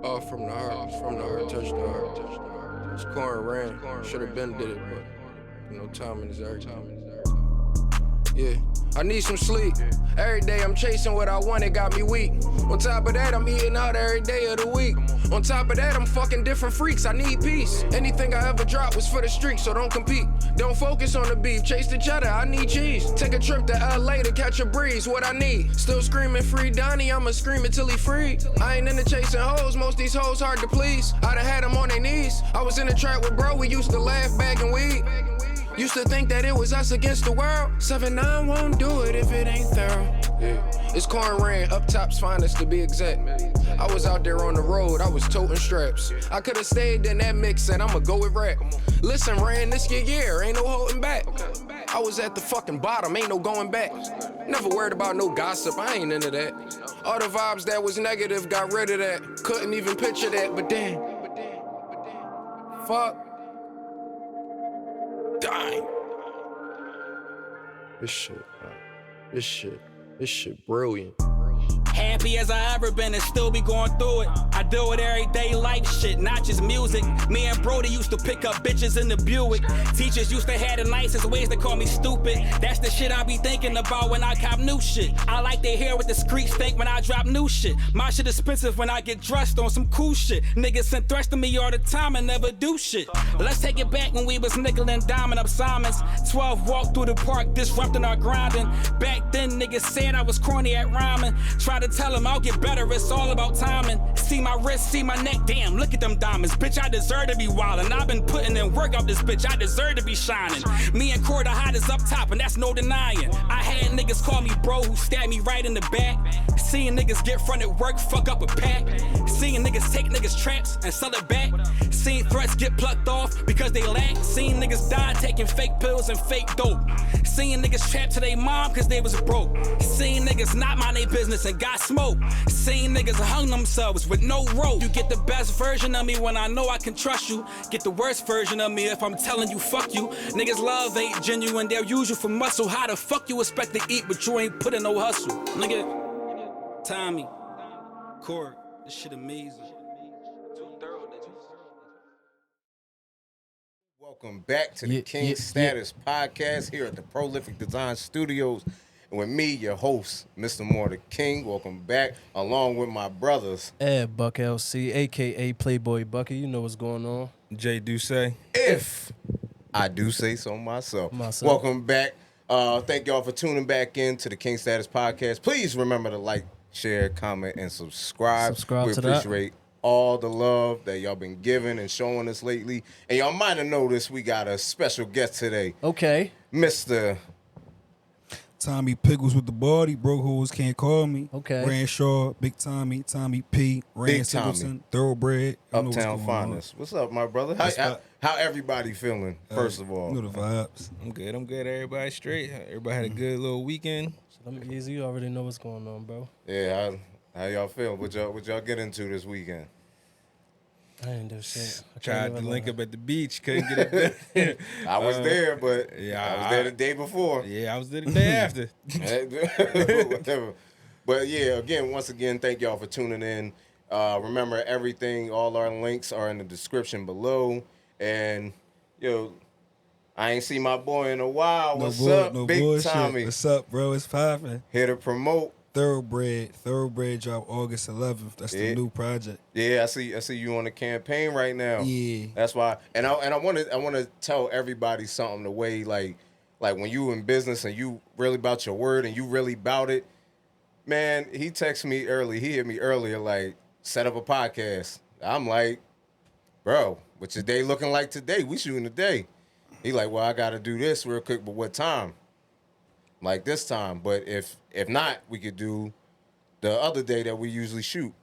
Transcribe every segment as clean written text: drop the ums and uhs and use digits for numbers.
All from the heart, touch the heart. It's Corn ran, should've been did it, but timing is everything. Yeah, I need some sleep. Every day I'm chasing what I want, it got me weak. On top of that, I'm eating out every day of the week. On top of that, I'm fucking different freaks, I need peace. Anything I ever drop was for the streets, so don't compete. Don't focus on the beef, chase the cheddar, I need cheese. Take a trip to LA to catch a breeze, what I need. Still screaming free Donnie, I'ma scream it till he free. I ain't into chasing hoes, most these hoes hard to please. I done had them on their knees. I was in the trap with bro, we used to laugh bagging weed. Used to think that it was us against the world. 7-9 won't do it if it ain't thorough. Yeah. It's Corn ran, up top's finest to be exact. I was out there on the road, I was toting straps. I could've stayed in that mix, said I'ma go with rap. Listen, Ran, this your year, ain't no holding back. I was at the fucking bottom, ain't no going back. Never worried about no gossip, I ain't into that. All the vibes that was negative, got rid of that. Couldn't even picture that, but damn. Fuck. Dying. This shit brilliant. Happy as I ever been and still be going through it. I do it everyday life shit, not just music. Me and Brody used to pick up bitches in the Buick. Teachers used to have the nicest ways to call me stupid. That's the shit I be thinking about when I cop new shit. I like to hear what the streets think when I drop new shit. My shit expensive when I get dressed on some cool shit. Niggas send threats to me all the time and never do shit. Let's take it back when we was nickel and diming up Simons. 12 walk through the park disrupting our grinding. Back then niggas said I was corny at rhyming. Try to tell them I'll get better, it's all about timing. See my wrist, see my neck, damn, look at them diamonds. Bitch, I deserve to be wildin'. I've been putting in work out this bitch, I deserve to be shining. Me and Core the hottest up top, and that's no denying. I had niggas call me bro who stabbed me right in the back. Seeing niggas get fronted work, fuck up a pack. Seeing niggas take niggas traps and sell it back. Seeing threats get plucked off because they lack. Seeing niggas die taking fake pills and fake dope. Seeing niggas trapped to their mom cause they was broke. Seeing niggas not mind their business and got smoke. Seeing niggas hung themselves with no rope. You get the best version of me when I know I can trust you. Get the worst version of me if I'm telling you fuck you. Niggas love ain't genuine, they'll use you for muscle. How the fuck you expect to eat but you ain't put in no hustle? Nigga, Tommy, Core, this shit amazing. Welcome back to the King Status Podcast here at the Prolific Design Studios. And with me, your host, Mr. Moore the King. Welcome back, along with my brothers. EdBuck LC, a.k.a. Playboy Bucky. You know what's going on. Jay Duce. If I do say so myself. Welcome back. Thank y'all for tuning back in to the King Status Podcast. Please remember to like, share, comment, and subscribe. We appreciate all the love that y'all been giving and showing us lately. And y'all might have noticed we got a special guest today. Okay. Mr. Tommy Pickles with the body, bro hoes can't call me. Okay. Ranshaw, Big Tommy, Tommy P, Ran Singleton, Thoroughbred. Uptown Finest. What's up, my brother? How everybody feeling, first of all? You know the vibes. I'm good. Everybody straight. Everybody had a good little weekend. So let me easy. You already know what's going on, bro. Yeah, how y'all feel? What y'all get into this weekend? I ain't do shit. Tried to link up at the beach, couldn't get it done. I was there, but I was there the day before. Yeah, I was there the day after. Whatever. But yeah, once again, thank y'all for tuning in. Remember, all our links are in the description below. And I ain't seen my boy in a while. What's up, Big bullshit. Tommy? What's up, bro? It's poppin'. Here to promote. Thoroughbred drop August 11th. That's the new project. Yeah, I see you on the campaign right now. Yeah, that's why. And I want to tell everybody something. The way like when you in business and you really about your word and you really about it, man. He texted me early. He hit me earlier like set up a podcast. I'm like, bro, what's your day looking like today? We shooting today. He like, well, I got to do this real quick, but what time? Like this time, but if not, we could do the other day that we usually shoot.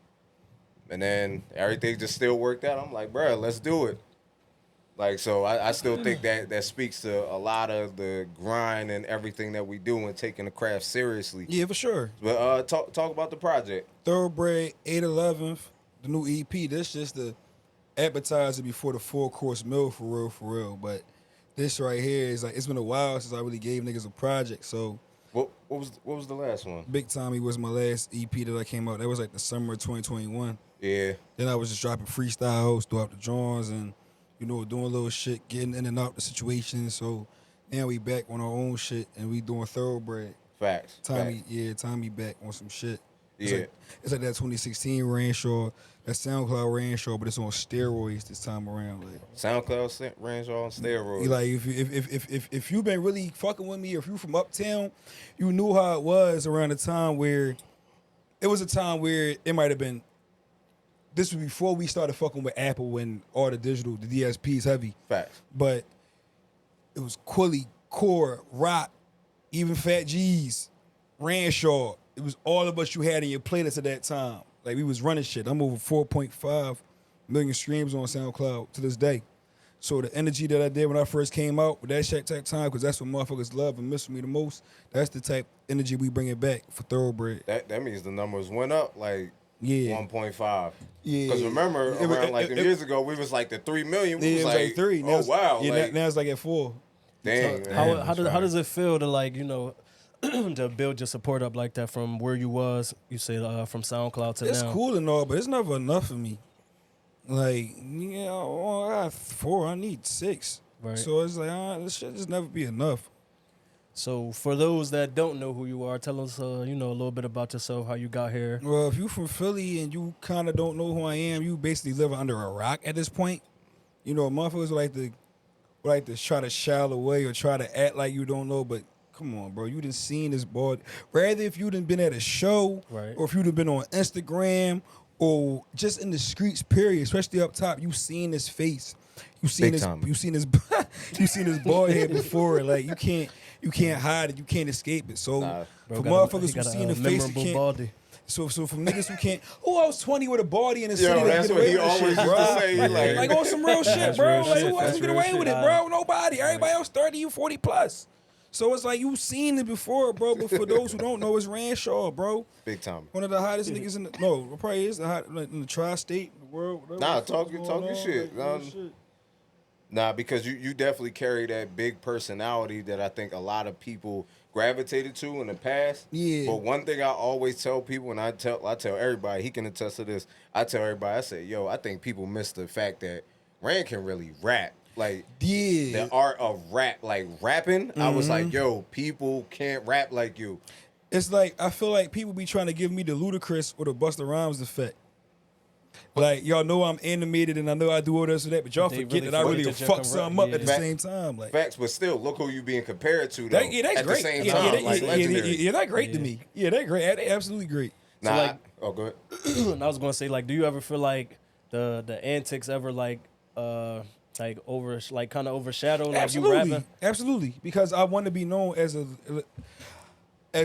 And then everything just still worked out. I'm like, bro, let's do it. Like, so I still think that speaks to a lot of the grind and everything that we do and taking the craft seriously. Yeah, for sure. But talk about the project. Thoroughbred 8/11th, the new EP. This just the appetizer before the 4-course meal for real. But this right here is like, it's been a while since I really gave niggas a project. So what was the last one? Big Tommy was my last EP that I came out. That was like the summer of 2021. Yeah. Then I was just dropping freestyles throughout the drawings and, you know, doing little shit, getting in and out the situation. So now we back on our own shit and we doing Thoroughbred. Facts. Tommy back on some shit. Yeah. It's like that 2016 Ranshaw, that SoundCloud Ranshaw, but it's on steroids this time around. Like SoundCloud Ranshaw on steroids. like if you've been really fucking with me, or if you from Uptown, you knew how it was around the time where it was a time where it might have been. This was before we started fucking with Apple and all the digital, the DSPs heavy. Facts. But it was Quilly, Core, Rock, even Fat G's, Ranshaw. It was all of us you had in your playlist at that time. Like, we was running shit. I'm over 4.5 million streams on SoundCloud to this day. So the energy that I did when I first came out with that shit type time, because that's what motherfuckers love and miss me the most, that's the type energy we bring it back for Thoroughbred. That means the numbers went up like Yeah. 1.5. Yeah. Because remember, around like years ago, we was like the 3 million. We was like 3. Oh, wow. Yeah, like, now it's like at 4. dang. How does it feel to, like, you know, to build your support up like that from where you was, you say, from SoundCloud to It's now? cool and all, but it's never enough for me. Like, yeah, I got 4, I need 6. Right. So it's like, this shit just never be enough. So for those that don't know who you are, tell us, you know, a little bit about yourself, how you got here. Well, if you from Philly and you kind of don't know who I am, you basically live under a rock at this point. You know, motherfuckers like to try to shallow away or try to act like you don't know, but come on, bro. You done seen this boy. Rather if you done been at a show, Right. or if you done been on Instagram or just in the streets, period, especially up top, you seen his face. You seen Big his time. you seen his you seen his bald head before. Like you can't hide it, you can't escape it. So Nah. for He motherfuckers who got a seen the face, you memorable can't. baldy. So from niggas who can't, I was 20 with a body in the city. Yo, to that's get what away he with this always shit, used bro. to say. Like on some real shit, That's bro. real Like shit. who else That's can get real away shit. with it, bro? Nobody. Everybody else 30, you 40 plus. So it's like you seen it before, bro. But for those who don't know, it's Ranshaw, bro. Big time. One of the hottest niggas in the probably is the hot in the tri-state, the world. whatever Nah, the fuck's talk your going on, shit. like, real shit. Nah, because you definitely carry that big personality that I think a lot of people gravitated to in the past. Yeah. But one thing I always tell people, and I tell everybody, he can attest to this. I tell everybody, I say, yo, I think people miss the fact that Rand can really rap. Like, Yeah. the art of rap, like rapping. I was like, yo, people can't rap like you. It's like I feel like people be trying to give me the Ludacris or the Busta Rhymes effect. Like y'all know I'm animated and I know I do all this or that, but y'all They forget really that I really forget that you fuck can something rap. up at the Yeah. same time. Like Facts, but still, look who you being compared to, though. that's at great. the same yeah, time, yeah, like yeah, legendary. yeah, that's great to Yeah. me. Yeah, that's great. They absolutely great. Nah, So, like- oh, go ahead. And I was gonna say, like, do you ever feel like the antics ever like kind of overshadow like you Absolutely, rapping? absolutely. Because I want to be known as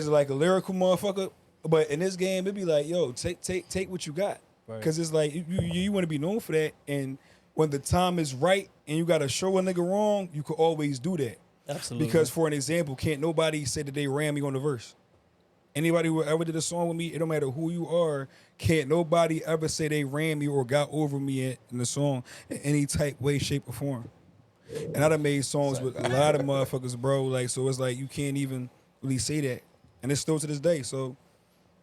like a lyrical motherfucker, but in this game it'd be like, yo, take what you got. Right. Because it's like you want to be known for that, and when the time is right and you got to show a nigga wrong, you could always do that. Absolutely. Because for an example, can't nobody say that they ran me on the verse. Anybody who ever did a song with me, it don't matter who you are, can't nobody ever say they ran me or got over me in the song in any type, way, shape, or form. And I done made songs with a lot of motherfuckers, bro. Like, so it's like you can't even really say that. And it's still to this day. So, you know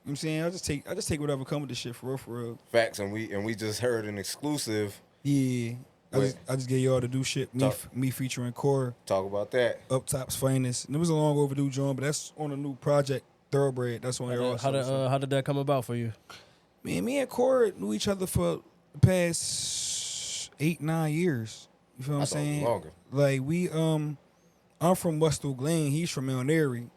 what I'm saying? I just take whatever come with this shit for real, for real. Facts, and we just heard an exclusive. Yeah. I just gave y'all to do shit. Me featuring Core, Talk about that. Up Top's Finest. And it was a long overdue joint, but that's on a new project, Thoroughbred. That's on there also. How did that come about for you? Man, me and Core knew each other for the past 8-9 years. You feel what I'm I thought it was saying? longer. Like we I'm from West Oak Lane, he's from Mount Airy.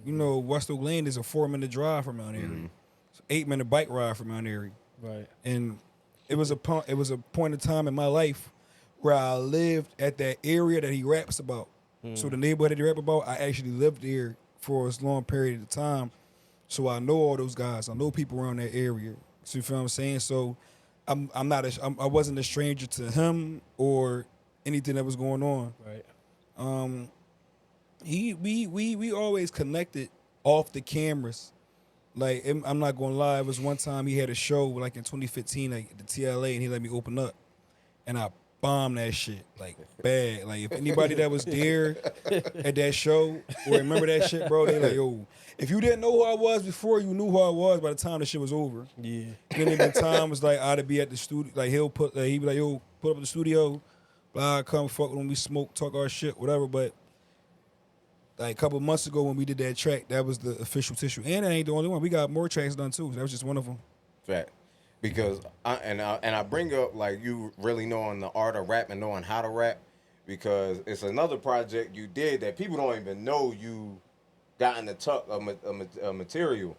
You know, West Oak Lane is a 4-minute drive from Mount Airy. It's an 8-minute bike ride from Mount Airy. Right. And it was a point in time in my life where I lived at that area that he raps about. So the neighborhood that he rap about, I actually lived there for a long period of time. So I know all those guys. I know people around that area. So you feel what I'm saying? So I wasn't a stranger to him or anything that was going on. Right. We always connected off the cameras. Like, I'm not gonna lie, it was one time he had a show like in 2015, like at the TLA, and he let me open up, and I bombed that shit like bad. Like if anybody that was there at that show or remember that shit, bro, they like, yo, if you didn't know who I was before, you knew who I was by the time the shit was over. Yeah. Then there been times like I'd be at the studio, like he'd be like, yo, put up at the studio, blah, come fuck when we smoke, talk our shit, whatever. But like a couple months ago when we did that track, that was the official tissue, and that ain't the only one. We got more tracks done too. That was just one of them. Fact. Because I bring up like you really knowing the art of rap and knowing how to rap, because it's another project you did that people don't even know you got in the tuck of material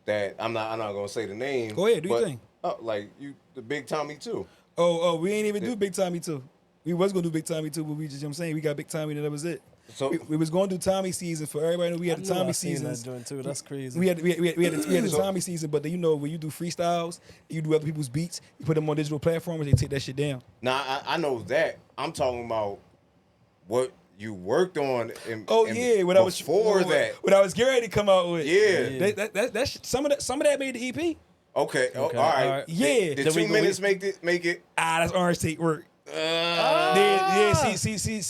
that I'm not gonna say the name. Go ahead, do your thing. Like you, the Big Tommy too. Oh, we ain't even do Big Tommy too. We was gonna do Big Tommy too, but we just, you know what I'm saying, we got Big Tommy and that was it. So we was gonna do Tommy season for everybody. Knew we had the Tommy seasons. That joint too. That's crazy. We had the Tommy season, but then, you know, when you do freestyles, you do other people's beats, you put them on digital platforms, they take that shit down. Nah, I know that. I'm talking about what you worked on. When I was getting ready to come out with. Yeah. That some of that made the EP. Okay. All right. Yeah. The 2 minutes make it. That's orange tape work. See,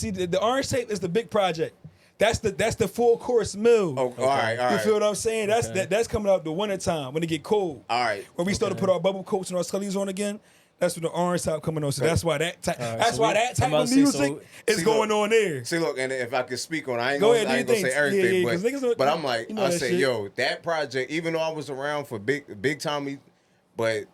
the orange tape is the big project. That's the full course meal. Oh, all right. You feel what I'm saying? That's coming out the winter time when it get cold. All right. When we start to put our bubble coats and our scullies on again, that's when the orange top coming on. So that's why that type of music is going on there. See, look, and if I could speak on, I ain't Go gonna ahead, say everything, yeah, but I'm like, I say, shit. yo, that project, even though I was around for Big Tommy, but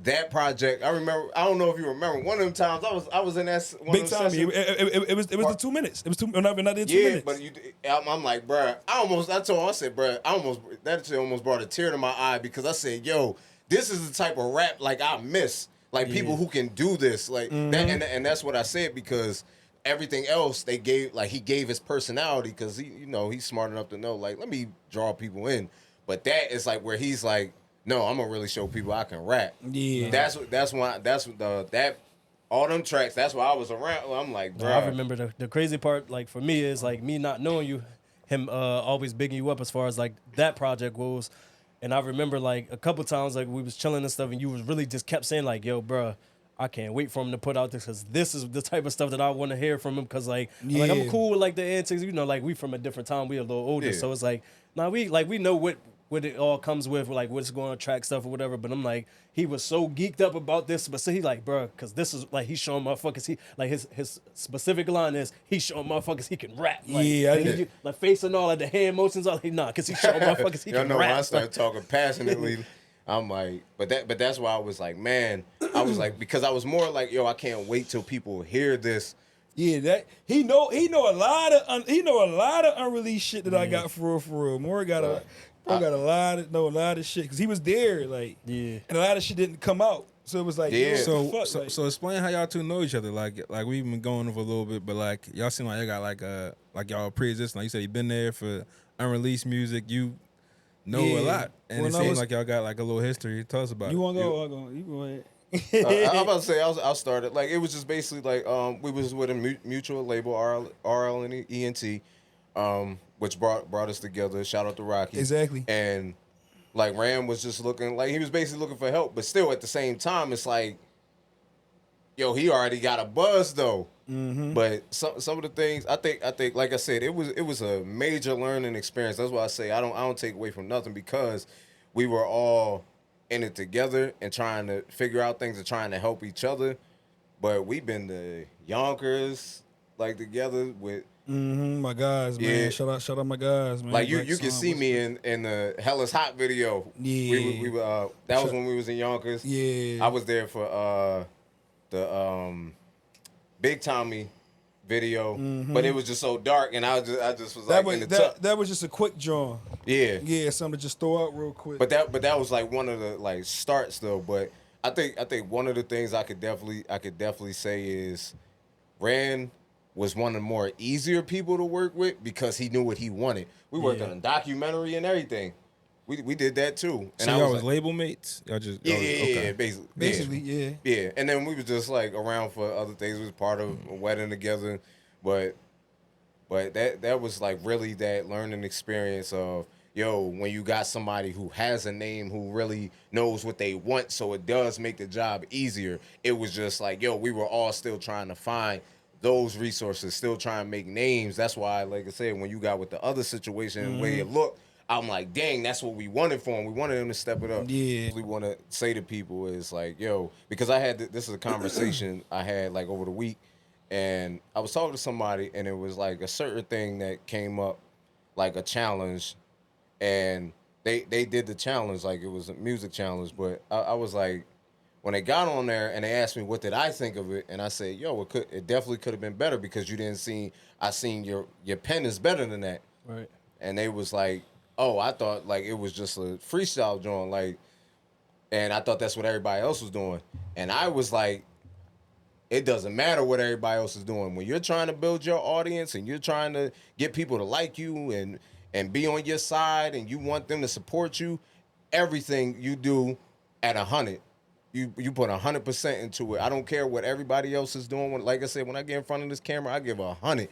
that project, I remember. I don't know if you remember. One of them times I was in that one Big of them Tommy. It was the 2 minutes. It was not 2 minutes. But I'm like, bruh, I said, bruh, that shit almost brought a tear to my eye because I said, yo, this is the type of rap like I miss, like people who can do this, like that, and that's what I said because everything else he gave his personality because he's smart enough to know like let me draw people in, but that is like where he's like. No, I'm gonna really show people I can rap. Yeah, that's all them tracks. That's why I was around. I'm like, bro. I remember the crazy part. Like for me is like me not knowing you, him always bigging you up as far as like that project goes. And I remember like a couple times like we was chilling and stuff, and you was really just kept saying like, "Yo, bro, I can't wait for him to put out this because this is the type of stuff that I want to hear from him." Because like I'm cool with like the antics, like we from a different time, we a little older, so it's like we know what it all comes with, like what's going on track stuff or whatever. But I'm like, he was so geeked up about this, but so he like, bro, because this is like he's showing motherfuckers. He like his specific line is he's showing motherfuckers he can rap. Like, like facing all of the hand motions, all because he's showing motherfuckers he can rap. When I started talking passionately, I'm like, but that's why I was like, man, I was like because I was more like, yo, I can't wait till people hear this. Yeah, that he know a lot of unreleased shit that I got for real. More got a lot of shit because he was there, like, and a lot of shit didn't come out, so it was like, so explain how y'all two know each other, like we've been going over a little bit, but like y'all seem like y'all got like y'all pre-existing, like you said, you been there for unreleased music, you know a lot, and it seems like y'all got like a little history. Tell us about it. You want to go? You go ahead. I'm about to say I'll start it. Like it was just basically like we was with a mutual label, RL and ENT, which brought us together. Shout out to Rocky. Exactly. And like Ram was just looking like he was basically looking for help, but still at the same time it's like, yo, he already got a buzz though. Mm-hmm. But some of the things I think like I said, it was a major learning experience. That's why I say I don't take away from nothing because we were all in it together and trying to figure out things and trying to help each other. But we've been to Yonkers like together with my guys, man. Shout out my guys, man. Like you can see me in the Hell is Hot video. Yeah. We that was when we was in Yonkers. Yeah. I was there for the Big Tommy video, but it was just so dark, and I just was like in the tuck. That was just a quick draw. Yeah, something to just throw out real quick. But that was like one of the like starts though. But I think one of the things I could definitely say is Ran was one of the more easier people to work with because he knew what he wanted. We worked on a documentary and everything. We did that too. And so y'all was label mates? Y'all just yeah, basically. Yeah, and then we was just like around for other things. We was part of a wedding together, but that was like really that learning experience of yo, when you got somebody who has a name, who really knows what they want, so it does make the job easier. It was just like, yo, we were all still trying to find those resources, still trying to make names. That's why, like I said, when you got with the other situation and the way it looked, I'm like, dang, that's what we wanted for him. We wanted him to step it up. Yeah. We want to say to people is like, yo, because I had this is a conversation I had like over the week, and I was talking to somebody, and it was like a certain thing that came up, like a challenge, and they did the challenge like it was a music challenge, but I was like, when they got on there and they asked me what did I think of it, and I said, yo, it definitely could have been better because you didn't see. I seen your pen is better than that. Right. And they was like, oh, I thought like it was just a freestyle joint, like, and I thought that's what everybody else was doing. And I was like, it doesn't matter what everybody else is doing. When you're trying to build your audience and you're trying to get people to like you and be on your side and you want them to support you, everything you do at 100. You put 100% into it. I don't care what everybody else is doing. Like I said, when I get in front of this camera, I give 100.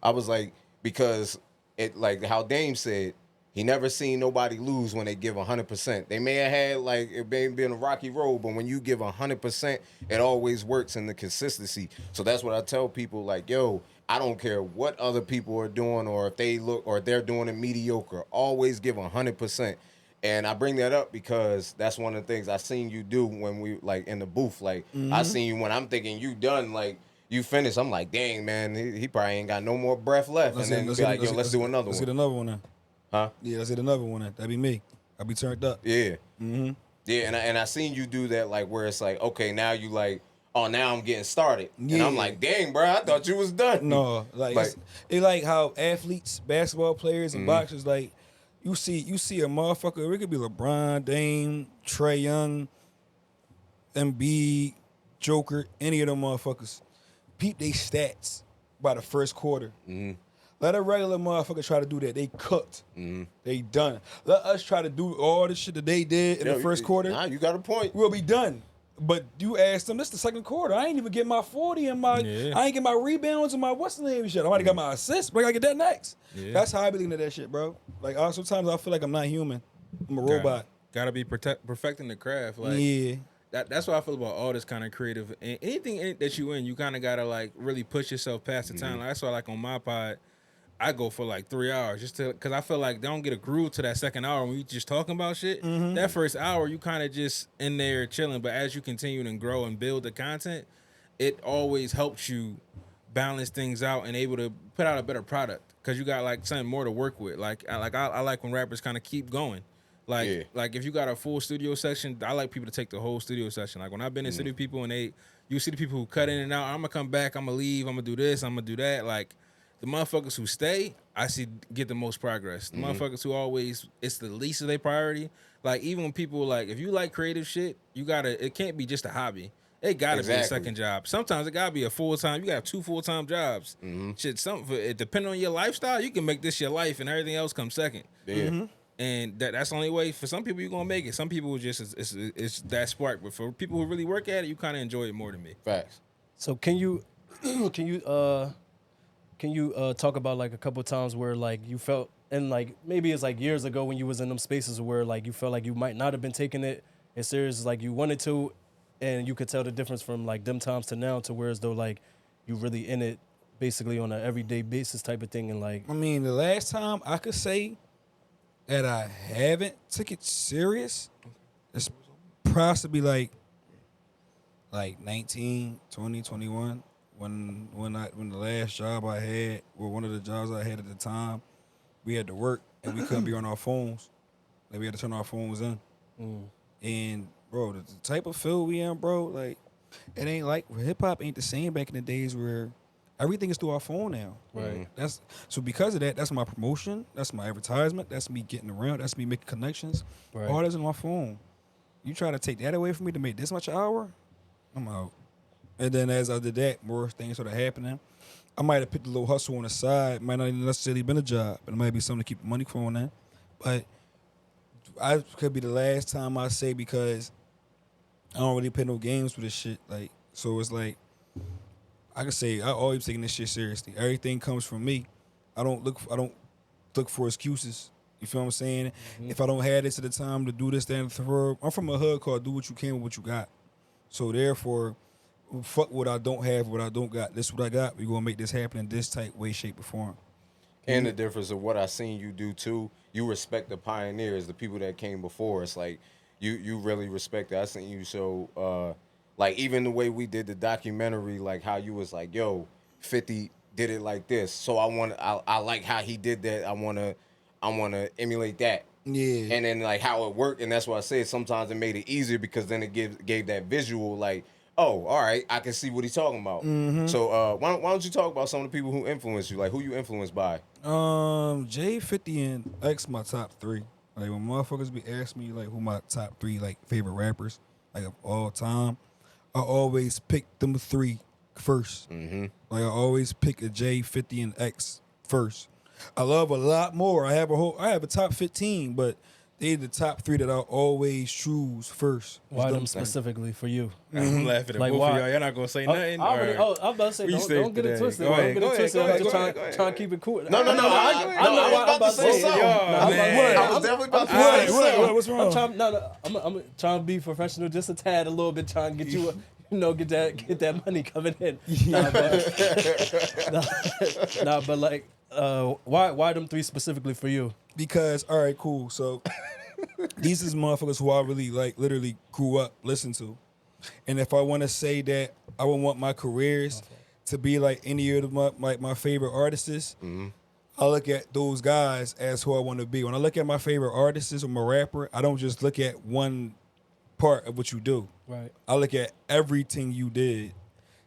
I was like, because it, like how Dame said, he never seen nobody lose when they give 100%. They may have had, like, it may have been a rocky road, but when you give 100%, it always works in the consistency. So that's what I tell people, like, yo, I don't care what other people are doing or if they look or they're doing it mediocre. Always give 100%. And I bring that up because that's one of the things I seen you do when we, like, in the booth. Like, I seen you when I'm thinking you done, like, you finished. I'm like, dang, man, he probably ain't got no more breath left. And then be like, yo, let's do another one. Let's get another one then. Huh? Yeah, let's get another one then. That'd be me. I'll be turned up. Yeah. Yeah, and I seen you do that, like, where it's like, okay, now you like, oh, now I'm getting started. Yeah. And I'm like, dang, bro, I thought you was done. No, like it's like how athletes, basketball players, and boxers, like you see a motherfucker. It could be LeBron, Dame, Trae Young, Embiid, Joker, any of them motherfuckers. Peep they stats by the first quarter. Let a regular motherfucker try to do that. They cooked. They done. Let us try to do all the shit that they did in the first quarter. Nah, you got a point. We'll be done. But you asked them, this the second quarter. I ain't even get my 40 and I ain't get my rebounds and my what's the name shit. I might have got my assists, but I gotta get that next. Yeah. That's how I be looking at that shit, bro. Like sometimes I feel like I'm not human. I'm a robot. Gotta be perfecting the craft. Like, Yeah. That's what I feel about all this kind of creative. And anything that you in, you kind of gotta like really push yourself past the time. Like, that's why, like on my pod, I go for like 3 hours just to, cause I feel like they don't get a groove to that second hour when we just talking about shit. That first hour, you kind of just in there chilling. But as you continue and grow and build the content, it always helps you balance things out and able to put out a better product. Cause you got like something more to work with. I like when rappers kind of keep going. Like if you got a full studio session, I like people to take the whole studio session. Like when I've been in studio people and you see the people who cut in and out, I'm gonna come back, I'm gonna leave, I'm gonna do this, I'm gonna do that. Like the motherfuckers who stay, I see get the most progress. The motherfuckers who always, it's the least of their priority. Like even when people like, if you like creative shit, it can't be just a hobby. It gotta be a second job. Sometimes it gotta be a full-time. You got 2 full-time jobs. Shit, depending on your lifestyle, you can make this your life and everything else comes second. Yeah. And that's the only way. For some people, you're gonna make it. Some people it's that spark. But for people who really work at it, you kind of enjoy it more than me. Facts. So can you talk about like a couple of times where like you felt, and like maybe it's like years ago when you was in them spaces where like you felt like you might not have been taking it as serious as like you wanted to, and you could tell the difference from like them times to now to where as though like you really in it basically on an everyday basis type of thing. And like, I mean, the last time I could say that I haven't took it serious, it's possibly like 19, 20, 21. When the last job I had, or one of the jobs I had at the time, we had to work and we couldn't be on our phones. Like we had to turn our phones in. And bro, the type of field we in, bro, like it ain't like hip hop ain't the same back in the days where everything is through our phone now. Right. So because of that, that's my promotion, that's my advertisement, that's me getting around, that's me making connections. Right. All that's on my phone. You try to take that away from me to make this much an hour, I'm out. And then as I did that, more things started happening. I might have picked a little hustle on the side. Might not even necessarily been a job, but it might be something to keep the money flowing in. But I could be the last time I say, because I don't really play no games with this shit. Like, so it's like I can say I always taking this shit seriously. Everything comes from me. I don't look for excuses. You feel what I'm saying? If I don't have this at the time to do this, then I'm from a hood called do what you can with what you got. So therefore, fuck what I don't have, what I don't got. This is what I got. We gonna make this happen in this type way, shape, or form. And the difference of what I seen you do too, you respect the pioneers, the people that came before us. Like you really respect that. I seen you so like even the way we did the documentary, like how you was like, yo, 50 did it like this. So I like how he did that. I wanna emulate that. Yeah. And then like how it worked, and that's why I said sometimes it made it easier because then it gave that visual like, oh, all right, I can see what he's talking about. So why don't you talk about some of the people who influenced you, like who you influenced by? J, 50, and X my top 3. Like when motherfuckers be asking me like who my top 3 like favorite rappers like of all time, I always pick them 3 first. Like I always pick a J, 50, and X first. I love a lot more. I have a top 15, but they the top 3 that I always choose first. Why them specifically for you? I'm laughing at Like, both why? of y'all. Y'all not gonna say nothing. I'm about to say, don't get it twisted. Don't get it twisted. I'm just trying to keep it cool. No. I know what I'm about to say. I was definitely about to say something. What's wrong? I'm trying to be professional just a tad, a little bit, trying to get you, get that money coming in. But like, why them 3 specifically for you? Because, all right, cool. So these is motherfuckers who I really like literally grew up listening to. And if I want to say that I would want my careers to be like any of my favorite artists, I look at those guys as who I want to be. When I look at my favorite artists or my rapper, I don't just look at one part of what you do. Right. I look at everything you did.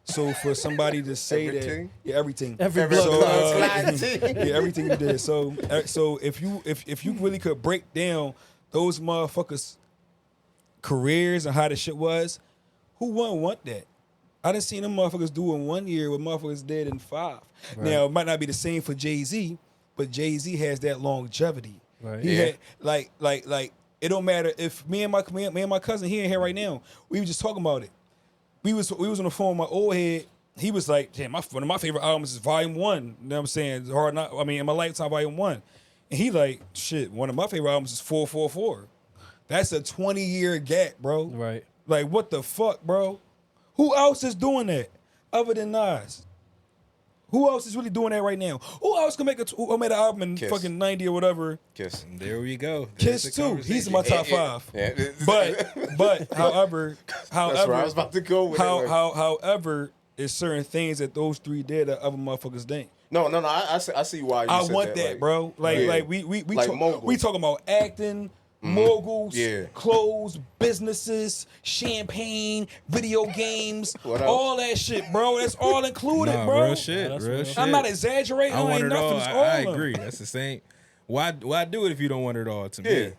So for somebody to say Everything? that, everything, everything you did. So if you really could break down those motherfuckers' careers and how the shit was, who wouldn't want that? I done seen them motherfuckers do in 1 year what motherfuckers did in 5. Right. Now it might not be the same for Jay-Z, but Jay-Z has that longevity. Right. He had like it don't matter if me and my cousin, he in here right now. We were just talking about it. We was on the phone with my old head. He was like, damn, one of my favorite albums is Volume 1. You know what I'm saying? In my lifetime, Volume 1. And he like, shit, one of my favorite albums is 444. That's a 20-year gap, bro. Right. Like, what the fuck, bro? Who else is doing that other than Nas? Who else is really doing that right now? Who else can make who made an album in Kiss. fucking 90 or whatever? Kiss. There we go. Kiss too. He's in my top 5. Yeah. But however, That's where I was about to go with it. however, there's certain things that those 3 did that other motherfuckers didn't. No. I see why you I said want that, bro. Like we Like moguls. we talking about acting, moguls, Yeah. clothes, businesses, champagne, video games, What else? all that shit, bro. That's all included, Nah, bro. real shit. Real shit. I'm not exaggerating. I I want ain't it nothing. all. It's all I of them. agree. That's the same. Why do it if you don't want it all? To Yeah. me.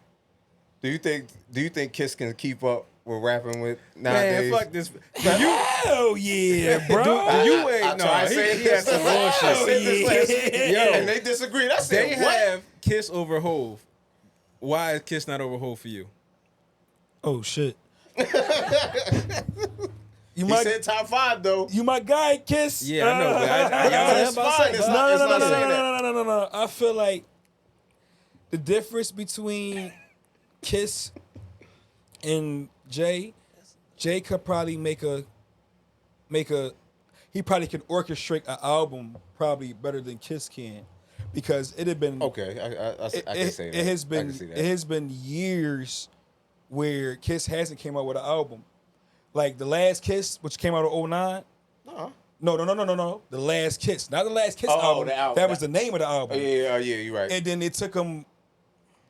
Do you think Kiss can keep up with rapping with nowadays? Man, fuck this. Hell yeah, bro. You ain't no. He has some bullshit. Yo, and they disagree. That's They it. What? have Kiss over Hove. Why is Kiss not over Hove for you? Oh shit. He said top 5 though. You my guy, Kiss. Yeah, I know. But That's fine. It's not saying that. No. I feel like the difference between Kiss and Jay could probably he probably can orchestrate an album probably better than Kiss can, because it had been Okay, I can say that. It has I been can see that. it has been years where Kiss hasn't came out with an album. Like the last Kiss, which came out in 2009. No. The Last Kiss, not the Last Kiss album. The album. That was the name of the album. Yeah, you're right. And then it took him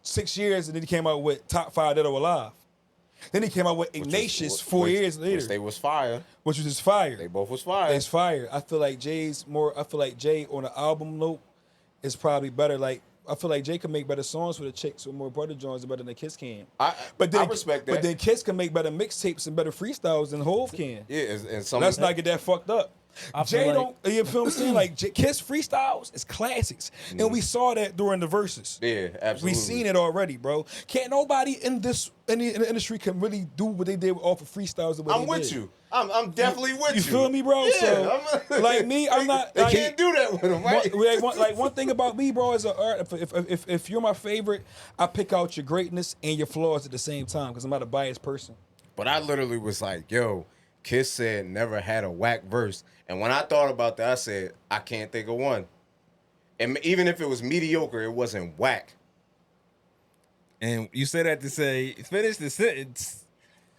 6 years, and then he came out with Top 5 Dead or Alive. Then he came out with Ignatius 4 years later, Which they was fire. which was just fire. They both was fire. It's fire. I feel like Jay on the album note is probably better. Like I feel like Jay can make better songs for the chicks with more brother joints better than Kiss can. I respect that. But then Kiss can make better mixtapes and better freestyles than Hove can. Yeah, and some. Let's not get that fucked up. Jay like- don't, you feel what I'm saying? Like Kiss freestyles is classics, and we saw that during the verses. Yeah, absolutely. We seen it already, bro. Can't nobody in the industry can really do what they did off of freestyles the way I'm they with did. you. I'm definitely with you. You feel me, bro? Yeah, So, like me, I'm not. They like, can't do that with him, right? one thing about me, bro, is if you're my favorite, I pick out your greatness and your flaws at the same time because I'm not a biased person. But I literally was like, yo, Kiss said never had a whack verse. And when I thought about that, I said, I can't think of one. And even if it was mediocre, it wasn't whack. And you say that to say, finish the sentence.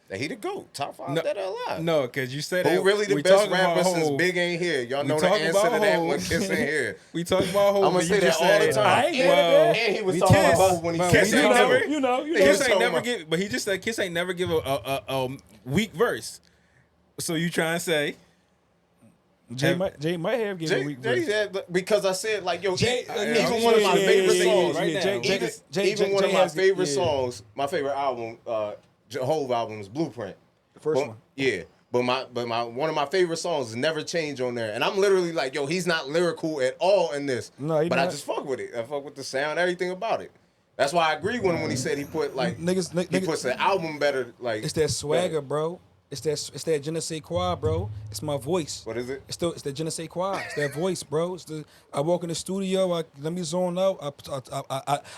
That he the GOAT, top 5 No, dead or alive. No, because you said that. Who really the we best talking about rapper since Hov. Big ain't here? Y'all We know the talking answer to about that Hov. when Kiss ain't here. We talking about Hov. I'm gonna say that all the time. I ain't mad at Well, that. And he was we talking Kiss, about when he but said we that. don't never- You know. He Kiss was ain't talking never about- give, but he just said Kiss ain't never give a weak verse. So you trying to say? Jay might have given a weak verse. Because I said like, yo, Jay- even one of my favorite songs, right now. even one of my has- favorite yeah. songs, my favorite album, Hov album is Blueprint. The first But- one. Yeah. But my one of my favorite songs never change on there. And I'm literally like, yo, he's not lyrical at all in this. No, he but I not. just fuck with it. I fuck with the sound, everything about it. That's why I agree with him when he said he put like he puts the album better like It's that swagger, bro. It's that je ne sais quoi, bro. It's my voice. What is it? It's that je ne sais quoi. It's that voice, bro. I walk in the studio. Let me zone out.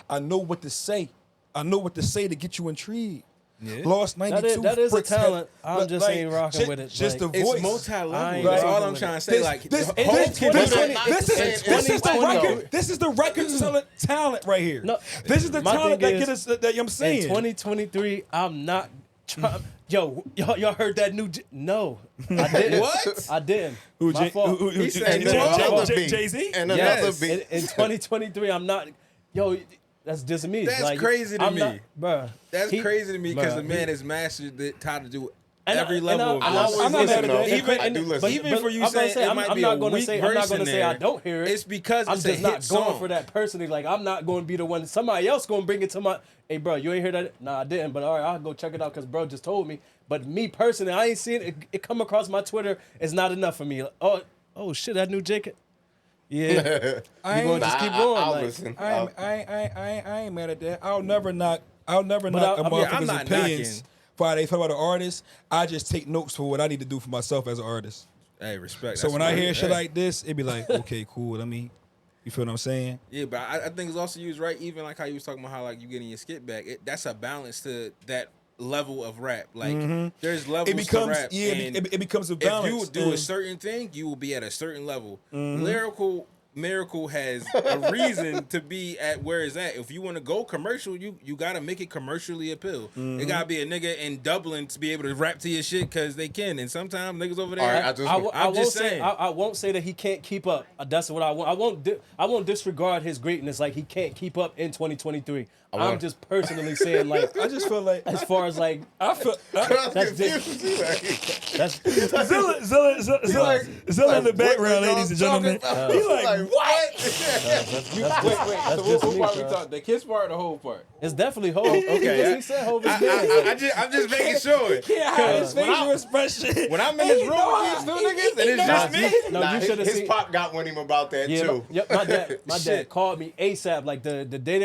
I know what to say. I know what to say to get you intrigued. Yeah. Lost 92. That is a bricks talent. had- I'm just ain't rocking with it. Just Like, the It's voice. multi-level. I ain't That's rocking all I'm with trying it. to say. Like, this Hov is can do that. this is the record selling talent right here. No, This is the my talent thing that is, get us that I'm in saying. 2023, I'm not trying. Yo, y'all heard that new? No, I didn't. What? I didn't. Who, My fault. He said And then another beat. Jay-Z? And Yes. another beat. In 2023, I'm not. Yo, that's just me. That's like, crazy to I'm me. Not, bruh. That's crazy to me because bruh, the man has mastered how to do And every and level of I this. always I'm not listen, mad at though. that. I do listen. But even for you I'm gonna saying say, it might I'm be not a gonna weak say I'm not verse gonna in say I there, don't hear it. it's because I'm it's a just not hit going song. for that personally. Like I'm not going to be the one. Somebody else going to bring it to my. Hey, bro, you ain't hear that? Nah, I didn't. But all right, I'll go check it out because bro just told me. But me personally, I ain't seen it. It come across my Twitter. It's not enough for me. Oh shit, that new Jacob. Yeah, you gonna just keep going? I'll like, listen. I ain't mad at that. I'll never knock a I'm motherfucker's not opinions for how they feel about an artist. I just take notes for what I need to do for myself as an artist. Hey, respect. So That's when I what- hear shit hey. like this, it be like, okay, cool. Let me, you feel what I'm saying? Yeah, but I think it's also used right. Even like how you was talking about how like you getting your skit back. That's a balance to that level of rap. Like there's levels It becomes to rap. yeah, and it becomes a balance. if you do a certain thing, you will be at a certain level. Mm-hmm. Miracle has a reason to be at where it's at. If you want to go commercial, you gotta make it commercially appeal. Mm-hmm. It gotta be a nigga in Dublin to be able to rap to your shit because they can. And sometimes niggas over there. All right, I I'm won't just say saying. I won't say that he can't keep up. That's what I want. I won't disregard his greatness like he can't keep up in 2023. I'm just personally saying like I just feel like as far as like I feel that's Zilla in the background, ladies and gentlemen. He's like, what? that's Wait, that's so just what me, part we bro. talking? The kiss part or the whole part? It's definitely Hov. Okay, He said Hov is good. I'm just making sure. Can't hide his facial expression. When I'm in this room with these two niggas and it's just me. No, you should have his seen. pop got with him about that Yeah, too. yep. My dad called me ASAP. Like the day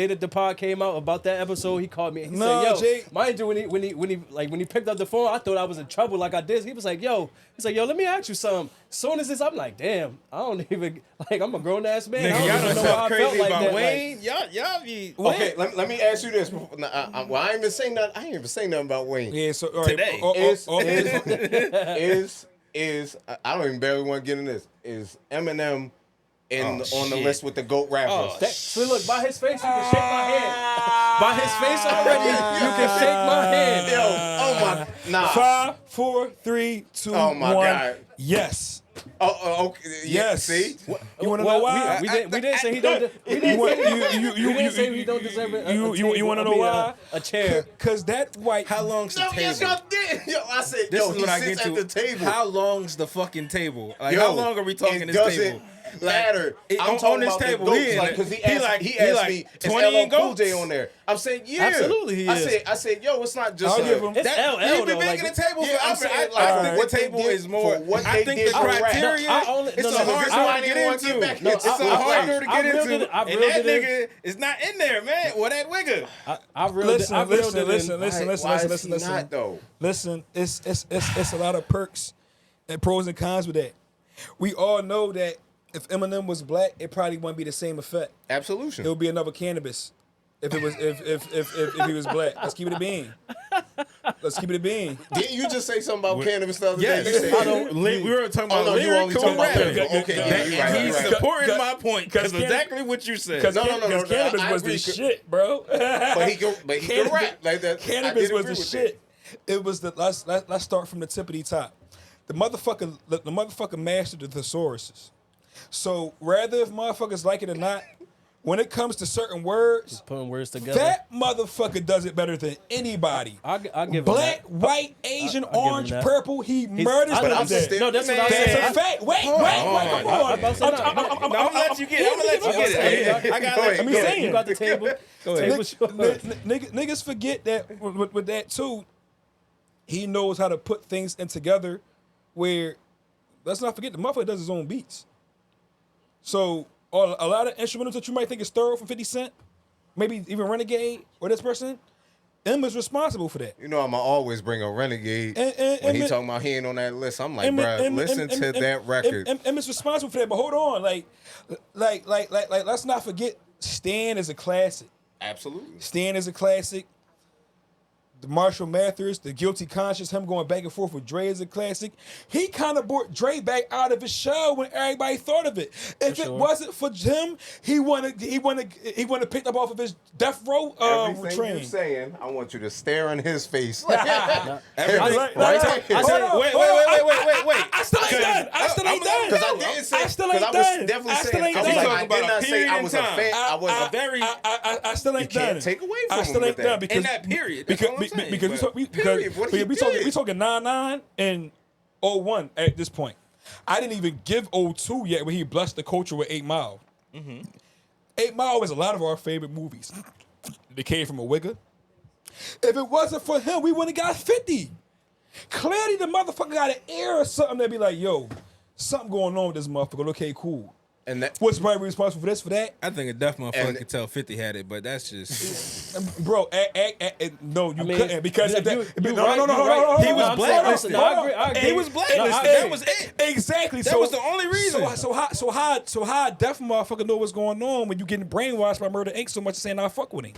that the pod came out about that episode, he called me. And he No, said, "Yo, Jay- mind you, when he picked up the phone, I thought I was in trouble like I did. He was like, yo, let me ask you something. As soon as this, I'm like, damn, I don't even like. I'm a grown ass man. I Nigga, don't y'all even done know how talk I felt crazy like about that. Wayne. Y'all be Okay, let me ask you this. Well, I ain't even saying nothing. I ain't even saying nothing about Wayne. Yeah, so all right, Today. Is I don't even barely want to get in this. Is Eminem on the shit. list with the GOAT rappers? So look, by his face, you can shake my hand. By his face already, you can shake my hand. Yo, oh my, nah. 5, 4, 3, 2, Oh my 1. God. Yes. Oh, okay. Yeah, Yes. see? You want to know why? We didn't say he don't. We didn't say he don't deserve a you want to know why? A chair. Because that white. How long's the No, table? yes, y'all did. Yo, I said, This yo, is he what I sits get at to. the table. How long's the fucking table? Like Yo, how long are we talking it this doesn't- table? matter. I'm on talking this about table, the he goats, in like, it. because he He asked like me, is 20 LL Cool goats? J on there? I'm saying, yeah. Absolutely he is. I said, yo, it's not just I'll give him- It's LL You've been though. making Like, the table Yeah, I'm forever. saying, I like, think what the they table did- is more. for what I they think did the for rap. criteria. No, I only- It's no, a no, hard this one why I to didn't get want to get into. back No, into It's a it. harder to I get reeled into. it- I And reeled that it in. nigga is not in there, man. Well, that wigger. I reeled it. I reeled it in. Listen, Why is he not, though? Listen, it's a lot of perks and pros and cons with that. We all know that if Eminem was black, it probably wouldn't be the same effect. Absolution. It would be another cannabis. If it was if he was black. Let's keep it a bean. Let's keep it a bean. Didn't you just say something about cannabis the other Yes, day? You said, we were talking oh, about no, you only lyrical talking about rapping. lyrical. Okay, yeah, you're right. He's You're right. supporting my point because Cause exactly what you said. Because No, cannabis I was the agree. shit, bro. But he can rap like that. Cannabis I was did the agree shit. It was the let's start from the tippity top. The motherfucker mastered the thesauruses. So rather if motherfuckers like it or not, when it comes to certain words, Putting words together. that motherfucker does it better than anybody. I'll give him Black, that. white, Asian, I'll give him orange, that. purple, he murders I- them I'm to death. still- No, that's what I Man, said. It's a fact. Wait, come I'm on. about to say no. I'm gonna let you get it. I'm gonna let you get it. I got Go it. ahead, me go say ahead. it. You got the table. Go ahead. Table short. Niggas forget that with that too, he knows how to put things in together where, let's not forget, the motherfucker does his own beats. So a lot of instrumentals that you might think is Thurl from 50 Cent, maybe even Renegade or this person, M is responsible for that. You know, I'ma always bring a Renegade when he talking about he ain't on that list. I'm like, bruh, listen to that record. M is responsible for that, but hold on, like, let's not forget, Stan is a classic. Absolutely. Stan is a classic. The Marshall Mathers, The Guilty Conscience, him going back and forth with Dre is a classic. He kind of brought Dre back out of his shell when everybody thought of it. If it wasn't for him, he wanna pick up off of his death row Everything train. you're saying, I want you to stare in his face. Everything. Right I there. said, Hold on, wait. I still ain't done. I still ain't done. Because I didn't say, I still because ain't I was done. definitely I still saying, ain't I was done. like, I did not say I was a fan. I was a very I still ain't You done. can't take away from I him still with ain't that. done because in that period. That's all I'm saying. because we Period. What he we did. talking 99 and 01 at this point. I didn't even give 02 yet when he blessed the culture with 8 Mile. 8 Mile is a lot of our favorite movies. They came from a wigger. If it wasn't for him, we wouldn't have got 50. Clearly the motherfucker got an ear or something that be like, yo, something going on with this motherfucker. Okay, cool. And that, What's probably responsible for this, for that? I think a deaf motherfucker And- could tell 50 had it, but that's just. Bro, no, you mean, couldn't because if that. you No, right, no, no, you no, right. no, no, He was no, blacklisted. hold on, No, I agree. He was blacklisted. No, I That was it. Exactly. That was the only reason. So how a deaf motherfucker know what's going on when you getting brainwashed by Murder Inc. so much as saying I fuck with him?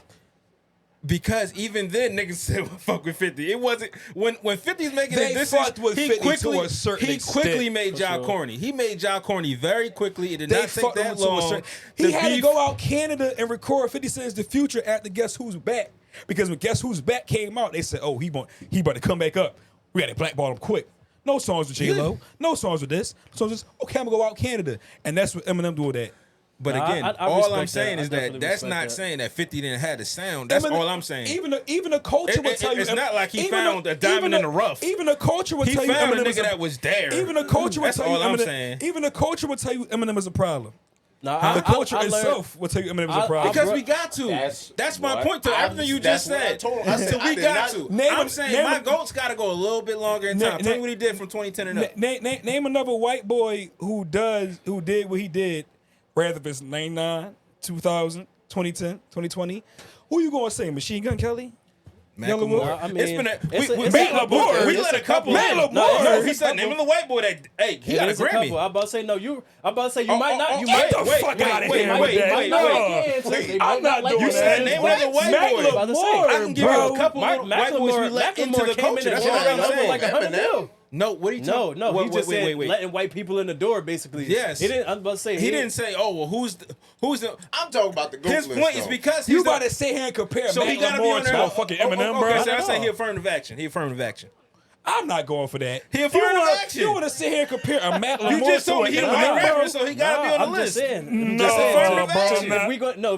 Because even then, niggas said, well, fuck with 50. It wasn't, when 50's making They it, this fucked is, with he 50 quickly, to a certain he extent. quickly made Ja sure. corny. He made Ja corny very quickly. It did They not take fucked that him to a long. certain. He had to go out Canada and record 50 Cent's The Future after Guess Who's Back. Because when Guess Who's Back came out, they said, oh, he about to come back up. We had to blackball him quick. No songs with J-Lo. No songs with this. So just, okay, I'm going to go out Canada. And that's what Eminem do with that. But Nah, again, I all I'm respect saying that. is I that definitely that's respect not that. saying that 50 didn't have the sound. That's Eminem- all I'm saying. Even the culture will tell you. It's not like he even found the- a diamond even in the rough. Even the culture will He tell you found a Eminem is nigga that was there. Even the culture will That's tell you all I'm Eminem. saying. Even the culture will tell you Eminem is a problem. Nah, The culture I learned- itself will tell you Eminem is a I- problem. Because we got to. That's my what point to I- everything you that's just what I said. told him. I said, So I we did got not- to. Name I'm a- saying name my a- goats got to go a little bit longer in time. Tell me what he did from 2010 and up. Name another white boy who did what he did, rather if it's 99, 2000, 2010, 2020. Who you gonna say? Machine Gun Kelly? Macklemore. I mean, It's been Macklemore. we let a couple. Macklemore. No, he said name of the white boy that he got a There's a Grammy. couple. I'm about to say no. I'm about to say you Oh, might oh, not. oh, You get might. the fuck outta here Might with that. not No. like it. They might I'm not like doing it. You said name one of the white boys. About to say. I can give you a couple Mike white boys we let into the Macklemore came culture. in That's at what I'm level saying. like 100 mil. No, what he No, he just said wait. letting white people in the door, basically. Yes. He didn't. I'm about to say He didn't say, oh well, who's the I'm talking about the GOAT his list, point is though. because You he's about to sit here and compare so he got to be Macklemore on to there. a fucking Eminem, Okay, bro? so I say he affirmative action. I'm not going for that. He affirmative action. You want to sit here and compare a Matt You Lamar just to told me a he was a Eminem? rapper, so he gotta be on the I'm list. just saying. I'm No, just saying. affirmative bro, action. nah. If we're gonna be No.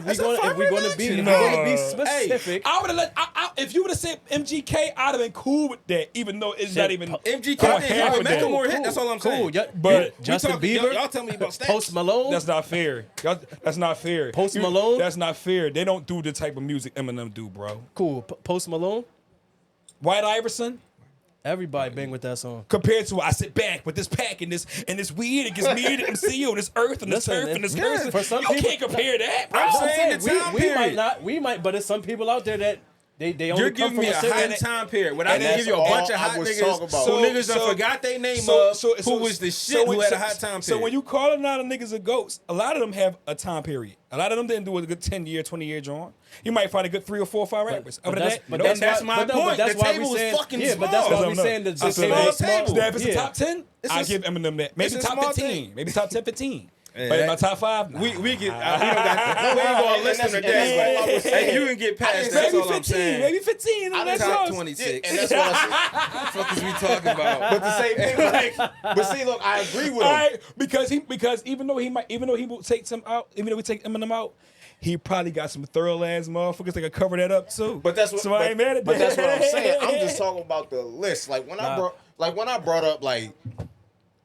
specific, I would have let. If you would have said MGK, I'd have been cool with that, even though it's not even. MGK going didn't half have a with that. Macklemore hit. That's all I'm saying. cool. Yeah, But Justin Bieber, Y'all tell me about stats. Post Malone. That's not fair. That's not fair. Post Malone? That's not fair. They don't do the type of music Eminem do, bro. cool. Post Malone. White Iverson. Everybody bang with that song. Compared to I sit back with this pack and this weed, it gives me the MCU, this earth and this Listen, turf and this yeah, curse. for some You people- can't compare that, bro. I'm saying the time we period. might not. We might, but there's some people out there that they only You're come giving from me a certain. hot time period. When I And didn't that's give you a bunch all of I hot was niggas talking about. who niggas done forgot their name who was the shit who had a hot time period. So when you call a lot of niggas a ghost, a lot of them have a time period. A lot of them didn't do a good 10-year, 20-year drawing. You might find a good 3 or 4 or 5 rappers. Other than that, that's my point. That's The why table we is saying, fucking yeah, but that's small. why we saying the It's a table small is small. table. Now, if it's Yeah. a top 10, It's I a- give Eminem that. Maybe it's a top small 15. thing. Maybe top 10, 15. Yeah, But in my that- top 5, nah. We don't got we ain't gonna list them and today. that's what I was Hey, saying. you can get past that. maybe That's all I'm 15. saying. Maybe 15. And that's Top yours. 26. And that's what I said. What the fuck is we talking about? But the same thing, but see, look, I agree with him. All right, because even though he will take some out, even though we take Eminem out, he probably got some Thurl ass motherfuckers that can cover that up too. But that's what. So I ain't mad at but that. that's what I'm saying. I'm just talking about the list. Like when I brought up like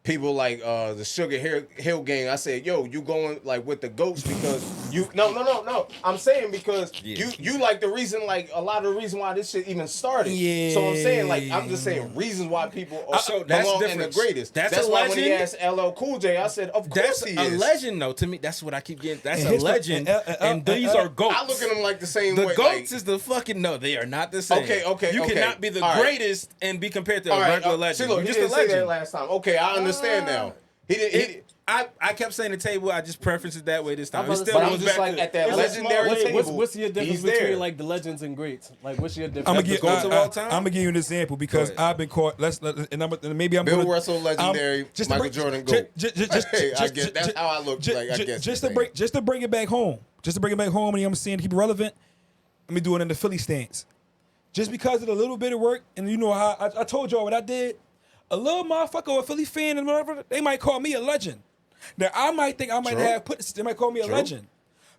people like the Sugar Hill Gang, I said, yo, you going like with the goats because you no. I'm saying because you like the reason, like a lot of the reason why this shit even started. Yeah. So I'm saying like I'm just saying reasons why people are So that's belong in the different. greatest. That's a why when he legend. asked LL Cool J, I said, of course That's he a is. legend, though. To me, that's what I keep getting. That's And a here's the- legend, and these are goats. I look at him like the same The way. goats like, is the fucking no. They are not the same. Okay. You okay. cannot be the All right. greatest and be compared to all a right. regular See, legend. look, You're he just a didn't say that legend. last time. Okay, I understand now. He didn't. I kept saying the table. I just preferenced it that way this time. I'm It about to still say- But goes I'm just back like to at that it's a legendary small table. What's your difference He's there. between like the legends and greats? Like, what's your difference? I'm the goats of all time? I'm gonna give you an example because Go ahead. I've been caught. Maybe I'm Bill gonna, Russell, legendary. Michael Jordan, GOAT. Hey, I get that's how I look. Like I guess just to bring it back home. And I'm saying keep it relevant. Let me do it in the Philly stance. Just because of a little bit of work, and you know how I told y'all what I did. A little motherfucker or a Philly fan and whatever, they might call me a legend. Now I might think I might they might call me a legend.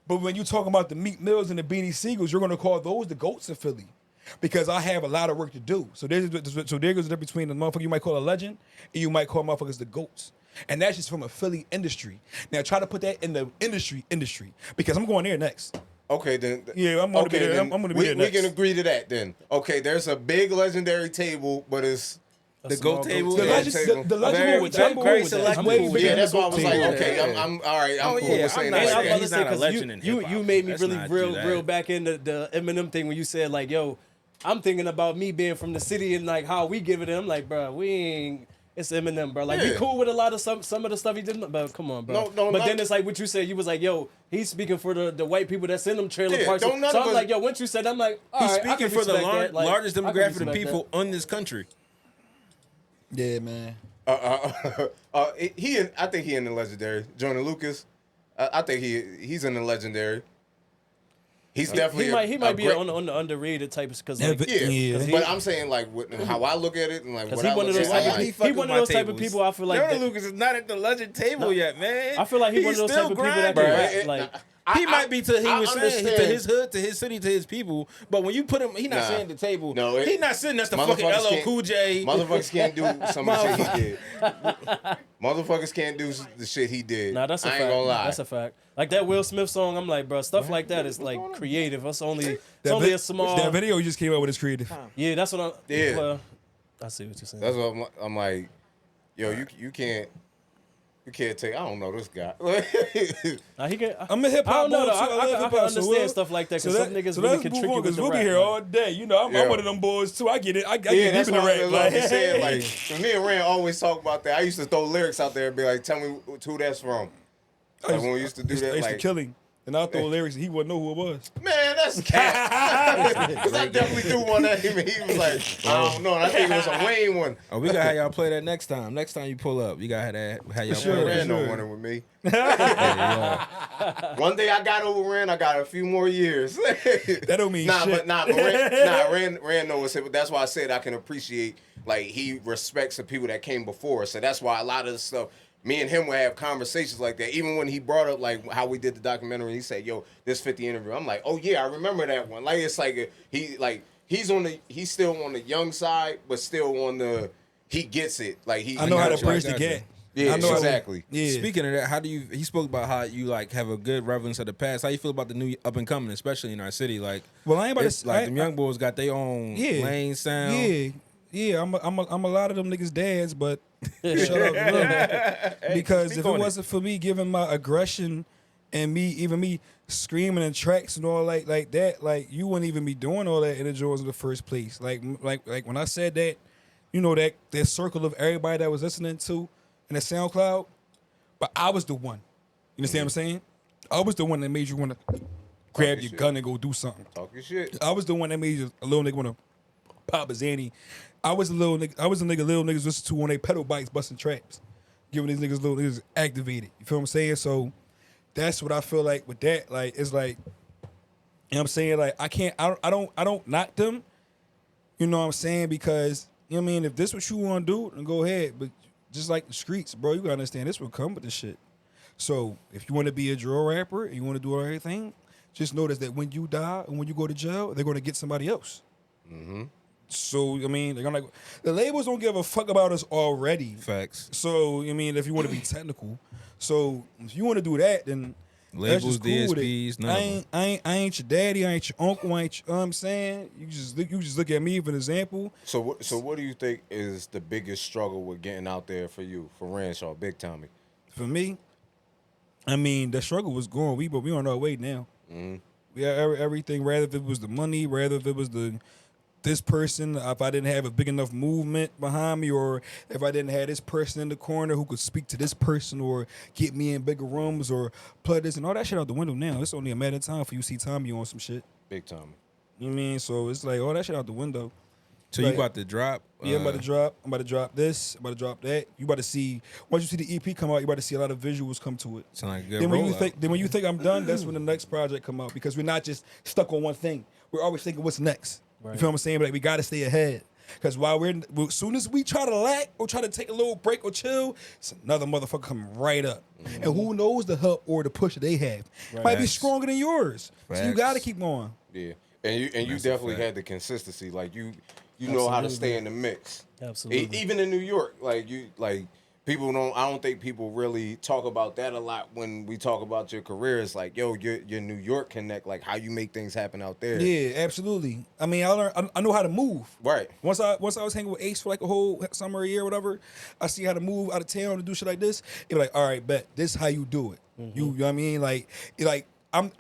But when you talking about the Meek Mills and the Beanie Siegels, you're gonna call those the goats of Philly. Because I have a lot of work to do. So there goes the difference between the motherfucker you might call a legend and you might call motherfuckers the goats. And that's just from a Philly industry. Now try to put that in the industry. Because I'm going there next. Okay, then. Yeah, I'm gonna be there. I'm gonna be there We next. can agree to that then. Okay, there's a big legendary table, but it's the goat table. The legendary table great is selection. way bigger yeah. than That's the why I GOAT was like, table. okay, Yeah. I'm all right. I'm Oh, cool yeah, with saying I'm that. not And Like I'm saying about that. to he's say not a because legend in you hip-hop. made me Let's really not do real that. back in the Eminem thing when you said like, yo, I'm thinking about me being from the city and like how we give it. I'm like, bro, we ain't. It's Eminem, bro. Like we Yeah. cool with a lot of some of the stuff he did, but come on, bro. No, but then it's like what you said. You was like, yo, he's speaking for the white people that's in them trailer Yeah, parks. don't none So of I'm us- like, yo, once you said, I'm like, all He's right, I speaking can for the respect that. Like, largest I can demographic of respect people in this country. Yeah, man. I think he in the legendary. Jordan Lucas, I think he's in the legendary. He's definitely He might be on the underrated type because like, Yeah, Yeah. but I'm saying like how I look at it and like Because what he I one look of those at. type of, Like, he one of those type of people. I feel like Jordan that- Lucas is not at the legend table yet, man. I feel like he one of those type of people that can rap. Like He might be to he I was saying understand. to his hood, to his city, to his people. But when you put him, he not Nah. saying the table. No, he not sitting next to fucking motherfuckers LL can't- Cool J. Motherfuckers can't do some of the shit he did. Motherfuckers can't do the shit he did. nah, that's a I fact. ain't gonna lie. That's a fact. Like that Will Smith song, I'm like, bro, stuff like that is like creative. It's only a small. That video you just came out with is creative. Yeah, that's what I'm. Yeah. Well, I see what you're saying. That's what I'm like. Yo, you can't take. I don't know this guy. Nah, he can, I'm a hip I hop don't know. boy Though. too. I love can hip-hop, so understand we'll- stuff like that So because some that- niggas so really let's move contribute on with because the we'll be rap. here like- all day. You know, I'm Yeah. one of them boys too. I get it. I get Yeah, deep that's in the what I rap. love to Like, say. Like, me and Rand always talk about that. I used to throw lyrics out there and be like, "Tell me who that's from." Like when we used to do I that, used to like, kill him. And I throw lyrics and he wouldn't know who it was. man, that's cat. Because I definitely threw one at him and he was like, I don't know. And I think it was a Wayne one. Oh, we gotta have y'all play that next time. Next time you pull up, you gotta have y'all Sure. play that. Rand don't want it with me. One day I got over Rand, I got a few more years. That don't mean shit. Rand knows it, but that's why I said I can appreciate like he respects the people that came before. So that's why a lot of the stuff, me and him would have conversations like that. Even when he brought up like how we did the documentary, he said, "Yo, this 50 interview." I'm like, "Oh yeah, I remember that one." Like it's like he's still on the young side, but still on the he gets it. Like I know how to got you. bridge the gap. Yeah, I know exactly. Yeah. Speaking of that, how do you? He spoke about how you like have a good reverence of the past. How you feel about the new up and coming, especially in our city? Like, Well, I ain't about it's to like them young boys got their own Yeah. lane sound. Yeah. I'm a lot of them niggas' dads, but shut up, look. Because if it wasn't for me giving my aggression and me screaming in tracks and all like that, like you wouldn't even be doing all that in the Jordans in the first place. Like when I said that, you know that circle of everybody that was listening to in the SoundCloud, but I was the one. You understand what I'm saying? I was the one that made you want to grab your gun and go do something. Talk your shit. I was the one that made a little nigga want to pop a Zanny. I was a little nigga little niggas listen to on their pedal bikes busting traps, giving these niggas little niggas activated. You feel what I'm saying? So that's what I feel like with that. Like it's like, you know what I'm saying? Like I don't knock them. You know what I'm saying? Because you know what I mean. If this what you want to do, then go ahead. But just like the streets, bro, you gotta understand this will come with this shit. So if you want to be a drill rapper and you want to do everything, just notice that when you die and when you go to jail, they're gonna get somebody else. Mm-hmm. So I mean, they're gonna the labels don't give a fuck about us already. Facts. So I mean, if you want to be technical, so if you want to do that, then Labels, that's just cool with it. DSPs, none of them. I ain't your daddy, I ain't your uncle, I ain't your, you know what I'm saying? You just look at me for an example. So what do you think is the biggest struggle with getting out there for you, for Ranshaw, Big Tommy? For me, I mean, the struggle was going, but we on our way now. Mm-hmm. We have everything, rather if it was the money, rather if it was this person, if I didn't have a big enough movement behind me, or if I didn't have this person in the corner who could speak to this person or get me in bigger rooms or plug this and all that shit out the window now. It's only a matter of time for you see Tommy on some shit. Big Tommy. You know what I mean? So it's like all that shit out the window. So like, you about to drop? Yeah, I'm about to drop. I'm about to drop this. I'm about to drop that. You about to see, once you see the EP come out, you about to see a lot of visuals come to it. Sound like a good Then rollout. when you think I'm done, that's when the next project come out, because we're not just stuck on one thing. We're always thinking what's next. Right. You feel what I'm saying? But like, we got to stay ahead. Because as soon as we try to lack or try to take a little break or chill, it's another motherfucker coming right up. Mm-hmm. And who knows the help or the push that they have. Right. Might be stronger than yours. Facts. So you got to keep going. Yeah. And you definitely had the consistency. Like you know how to stay in the mix. Absolutely. Even in New York, people don't. I don't think people really talk about that a lot when we talk about your career. It's like, yo, your New York connect, like how you make things happen out there. Yeah, absolutely. I mean, I know how to move. Right. Once I was hanging with Ace for like a whole summer, a year, whatever, I see how to move out of town to do shit like this. It be like, all right, bet this is how you do it. Mm-hmm. You know what I mean? Like I'm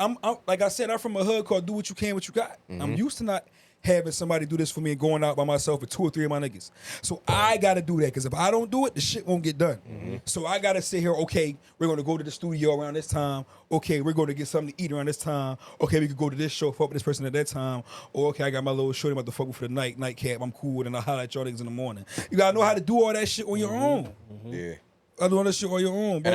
like I said, I'm from a hood called do what you can, what you got. Mm-hmm. I'm used to not having somebody do this for me and going out by myself with 2 or 3 of my niggas. So I got to do that, because if I don't do it, the shit won't get done. Mm-hmm. So I got to sit here, okay, we're going to go to the studio around this time. Okay, we're going to get something to eat around this time. Okay, we could go to this show, fuck with this person at that time. Or okay, I got my little shorty, I'm about to fuck with for the nightcap. I'm cool, and I'll holler at y'all niggas in the morning. You got to know how to do all that shit on your own. Mm-hmm. Yeah. I do all that shit on your own, bro.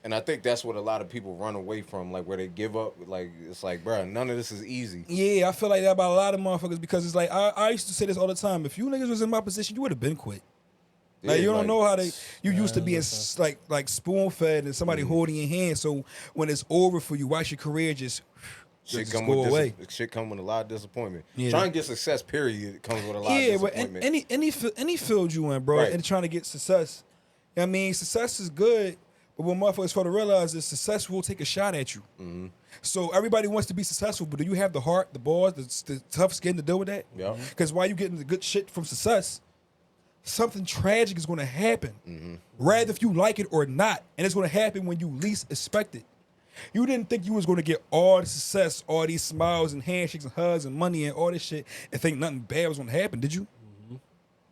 And I think that's what a lot of people run away from, like where they give up. Like it's like, bro, none of this is easy. Yeah, I feel like that about a lot of motherfuckers, because it's like I used to say this all the time. If you niggas was in my position, you would have been quit. Like you don't know how they. You used to being like spoon fed and somebody holding your hand. So when it's over for you, watch your career just go away. Shit come with a lot of disappointment. Yeah. Trying to get success, period, comes with a lot of disappointment. Yeah, but any field you in, bro, and trying to get success. I mean, success is good, but what motherfuckers fail to realize is success will take a shot at you. Mm-hmm. So everybody wants to be successful, but do you have the heart, the balls, the tough skin to deal with that? Yeah. Because while you're getting the good shit from success, something tragic is going to happen. Mm-hmm. Rather if you like it or not, and it's going to happen when you least expect it. You didn't think you was going to get all the success, all these smiles and handshakes and hugs and money and all this shit, and think nothing bad was going to happen, did you?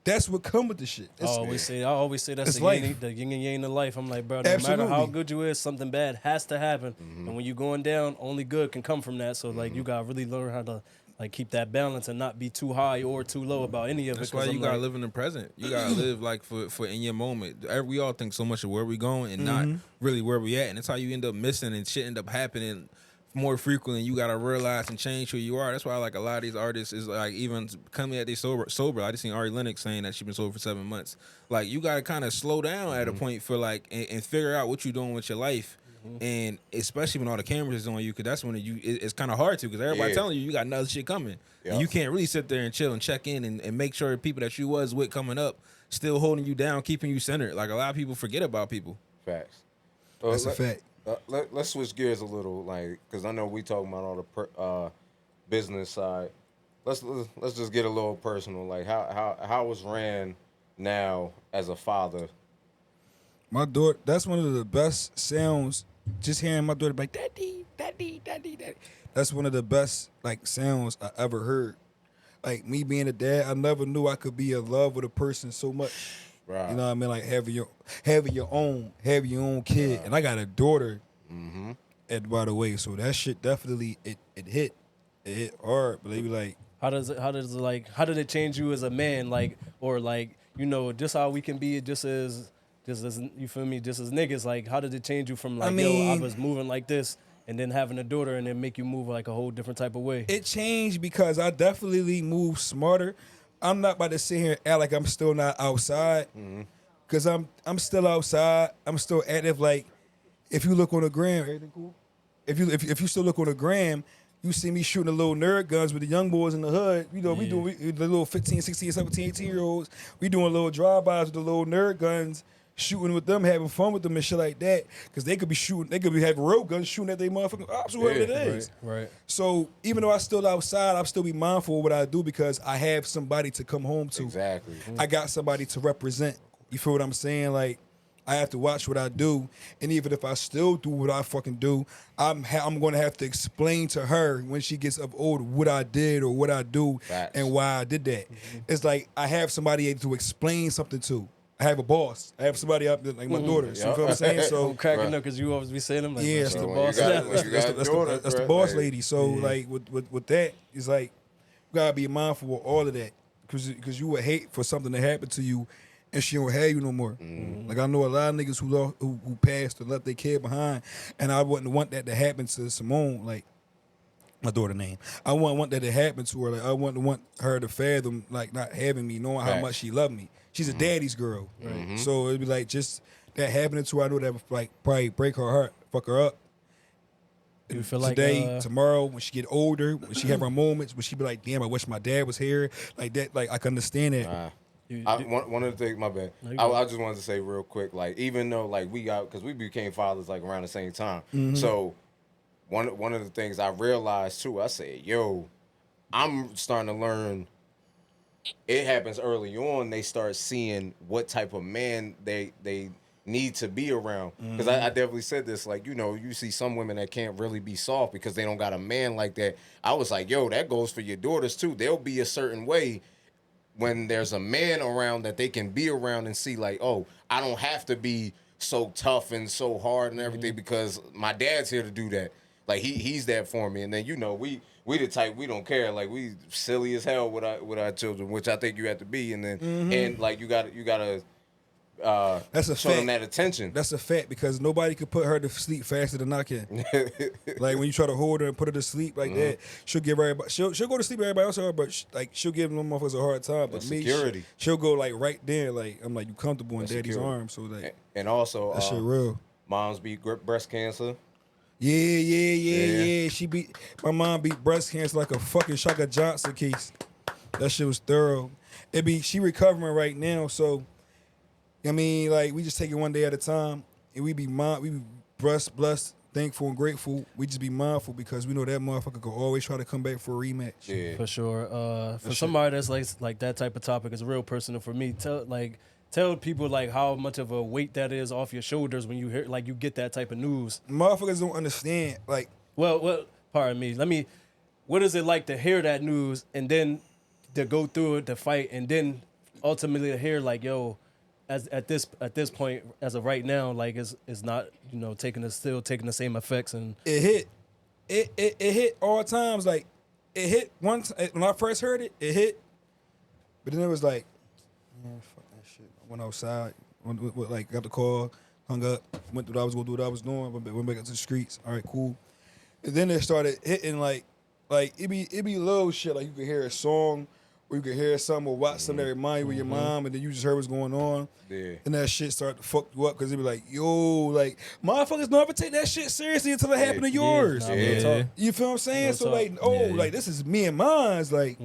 That's what come with the shit. I always say that's the yin and yang of life. I'm like, bro, no matter how good you is, something bad has to happen. Mm-hmm. And when you're going down, only good can come from that. So like, you gotta really learn how to like keep that balance and not be too high or too low about any of it. That's why you gotta live in the present. You gotta live like for in your moment. We all think so much of where we going and not really where we at, and that's how you end up missing and shit end up happening more frequent, and you gotta realize and change who you are. That's why like a lot of these artists is like even coming at they sober. I just seen Ari Lennox saying that she been sober for 7 months. Like you gotta kind of slow down at a point for like and figure out what you're doing with your life. And especially when all the cameras is on you, because that's when it's kind of hard to, because everybody telling you got another shit coming, and you can't really sit there and chill and check in and make sure the people that you was with coming up still holding you down, keeping you centered. Like a lot of people forget about people. Facts. That's a fact. Let's switch gears a little, like, because I know we talking about all the business side. Let's just get a little personal. Like, how was Ran now as a father? My daughter, that's one of the best sounds. Just hearing my daughter be like, daddy, daddy, daddy, daddy. That's one of the best like sounds I ever heard. Like me being a dad, I never knew I could be in love with a person so much. Right. You know what I mean? Like having your own kid. Right. And I got a daughter. Mm-hmm. By the way, so that shit definitely it hit hard. But they be like, how did it change you as a man? Like, or like, you know, just how we can be just as you feel me, just as niggas. Like, how did it change you from like, I was moving like this, and then having a daughter, and then make you move like a whole different type of way? It changed because I definitely move smarter. I'm not about to sit here and act like I'm still not outside, because I'm still outside. I'm still active. Like, if you look on the gram, everything cool? If you still look on the gram, you see me shooting the little nerd guns with the young boys in the hood. You know, we do the little 15, 16, 17, 18-year-olds. We doing little drive-bys with the little nerd guns, shooting with them, having fun with them and shit like that. Because they could be having real guns shooting at their motherfucking ops, whoever it is. Right. So even though I still outside, I still be mindful of what I do because I have somebody to come home to. Exactly. I got somebody to represent. You feel what I'm saying? Like, I have to watch what I do, and even if I still do what I fucking do, I'm going to have to explain to her when she gets up older what I did or what I do and why I did that. It's like I have somebody to explain something to. I have a boss. I have somebody up there, like my daughter. So you feel what I'm saying? So I'm cracking up because you always be saying them like, yeah, that's the boss. That's the boss lady. So like with that, it's like you gotta be mindful of all of that because you would hate for something to happen to you. And she don't have you no more. Like I know a lot of niggas who passed or left their kid behind, and I wouldn't want that to happen to Simone, like my daughter's name. I wouldn't want that to happen to her. Like I wouldn't want her to fathom like not having me, knowing how much she loved me. She's a daddy's girl, so it'd be like just that happening to her. I know that would like probably break her heart, fuck her up. You feel today, tomorrow, when she get older, when she have her moments, when she be like, damn, I wish my dad was here, like that. Like I can understand that. One of the things, my bad. I just wanted to say real quick, like even though like because we became fathers like around the same time. So one of the things I realized too, I said, yo, I'm starting to learn. It happens early on. They start seeing what type of man they need to be around. Because I definitely said this, like, you know, you see some women that can't really be soft because they don't got a man like that. I was like, yo, that goes for your daughters too. They'll be a certain way when there's a man around that they can be around and see like, oh, I don't have to be so tough and so hard and everything because my dad's here to do that. Like he's that for me. And then, you know, we the type, we don't care. Like we silly as hell with our children, which I think you have to be. And then and like you gotta that's a show fact. them that attention. That's a fact because nobody could put her to sleep faster than I can. Like when you try to hold her and put her to sleep like that, she'll give everybody. She'll go to sleep with everybody else, but like she'll give them motherfuckers a hard time. But me, security. She'll go like right there. Like I'm like you comfortable in daddy's arms. So like and also that shit real. Moms beat breast cancer. Yeah. My mom beat breast cancer like a fucking Shaka Johnson case. That shit was thorough. She recovering right now, so. I mean, like, we just take it one day at a time, and we be blessed, thankful, and grateful. We just be mindful because we know that motherfucker could always try to come back for a rematch. Yeah. For sure. For somebody that's like that type of topic is real personal for me. Tell people, like, how much of a weight that is off your shoulders when you hear, like, you get that type of news. Motherfuckers don't understand, like... Well, pardon me. What is it like to hear that news and then to go through it, to fight, and then ultimately to hear, like, yo... At this point, as of right now, like is not, you know, taking the same effects. And it hit all times. Like it hit once when I first heard it hit, but then it was like, man, fuck that shit. I went outside, got the call, hung up, went through what I was going to do, what I was doing, went back up to the streets. All right, cool. And then it started hitting like it be little shit. Like you could hear a song, or you could hear something or watch something that remind you of your mom, and then you just heard what's going on. Yeah. And that shit started to fuck you up because it be like, yo, like motherfuckers never take that shit seriously until it happened to yours. Nah, real talk. You feel what I'm saying? Real So talk. like, like this is me and mine's. Like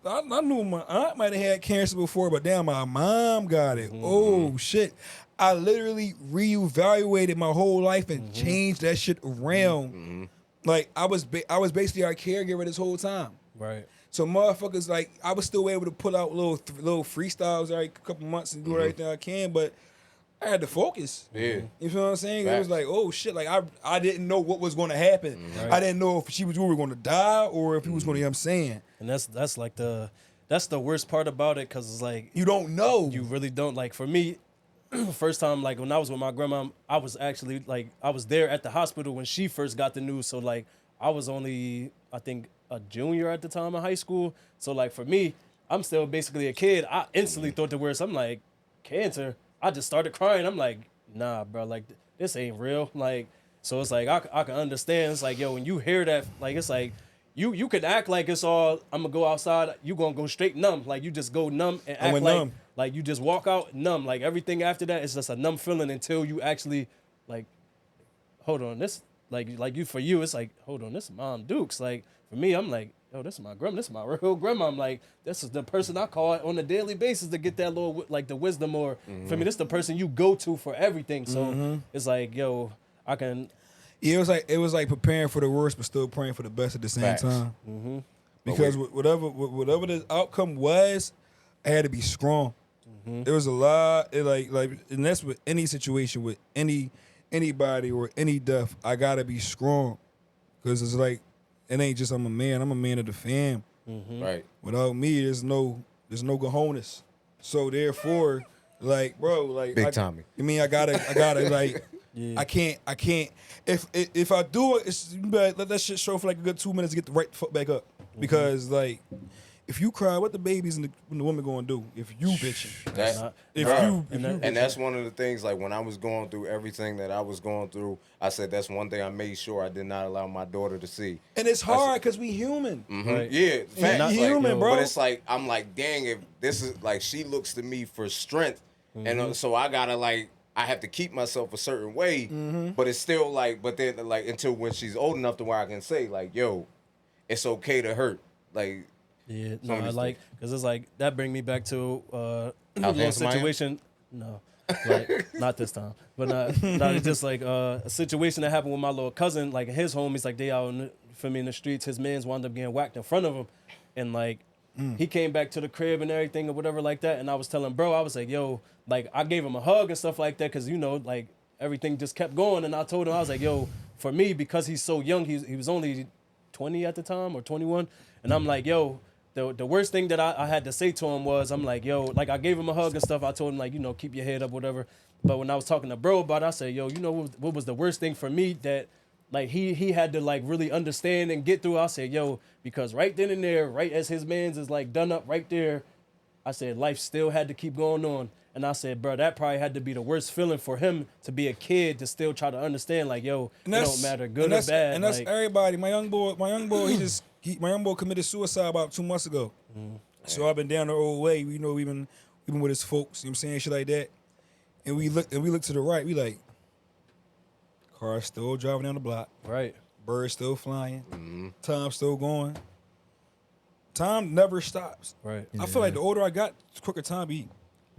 I knew my aunt might have had cancer before, but damn, my mom got it. Oh shit. I literally reevaluated my whole life and changed that shit around. Like I was basically our caregiver this whole time. Right. So motherfuckers, like, I was still able to put out little freestyles every couple months and do everything I can, but I had to focus. Yeah. You feel what I'm saying? It Facts. was like, oh shit, like I didn't know what was going to happen. Right. I didn't know if we were going to die or if he was going to, you know what I'm saying? And that's like that's the worst part about it, because it's like You don't know. you really don't. Like for me, first time, like when I was with my grandma, I was actually like, I was there at the hospital when she first got the news. So like I was only, I think, a junior at the time in high school. So like for me, I'm still basically a kid. I instantly thought the worst. I'm like, cancer. I just started crying. I'm like, nah, bro, like this ain't real. Like, so it's like I can understand. It's like, yo, when you hear that, like it's like you could act like it's all, I'm gonna go outside, you gonna go straight numb. Like you just go numb and act went like numb. like you just walk out numb. Like everything after that is just a numb feeling until you actually like, hold on, this like you, for you, it's like, hold on, this is Mom Dukes. Like for me, I'm like, yo, this is my grandma. This is my real grandma. I'm like, this is the person I call it on a daily basis to get that little, like, the wisdom, or for me, this is the person you go to for everything. So it's like, yo, I can. Yeah, it was like preparing for the worst but still praying for the best at the same Facts. time. Because whatever the outcome was, I had to be strong. There was a lot, and that's with any situation, with anybody or any death. I gotta be strong, because it's like, it ain't just I'm a man of the fam. Right. Without me, there's no cojones. So therefore, like, bro, like Big Tommy. I mean, I gotta like, I can't. If I do it, it's let that shit show for like a good 2 minutes to get the right foot back up. Because like, if you cry, what the babies and the woman gonna do? If you bitching, And that's one of the things, like when I was going through everything that I was going through, I said that's one thing I made sure I did not allow my daughter to see. and it's hard because we human. Right. Yeah, facts. Not human, bro. But it's like, I'm like, dang, if this is like, she looks to me for strength, and so I gotta like, I have to keep myself a certain way, but it's still like, but then like until when she's old enough to where I can say like, yo, it's okay to hurt, like. Yeah, Some no, of I these like, because it's like, that bring me back to a How little handsome I am? situation. No, like, not this time. But not it's just like a situation that happened with my little cousin. Like his homies, like they out in the streets. His mans wound up getting whacked in front of him, and like he came back to the crib and everything or whatever like that. And I was telling bro, I was like, yo, like I gave him a hug and stuff like that, because you know, like everything just kept going. And I told him, I was like, yo, for me, because he's so young, he was only 20 at the time or 21, and I'm like, yo. The worst thing that I had to say to him was, I'm like, yo, like I gave him a hug and stuff. I told him, like, you know, keep your head up, whatever. But when I was talking to bro about it, I said, yo, you know what was the worst thing for me that like he had to like really understand and get through? I said, yo, because right then and there, right as his man's is like done up right there, I said life still had to keep going on. And I said, bro, that probably had to be the worst feeling for him, to be a kid to still try to understand, like, yo, it don't matter, good or bad. And that's like, everybody. My young boy, my young boy committed suicide about 2 months ago. So I've been down the old way. You know, we've been with his folks. You know what I'm saying, shit like that. And we look to the right. We like, car still driving down the block. right. Birds still flying. Time still going. Time never stops. Right. I feel like the older I got, the quicker time be.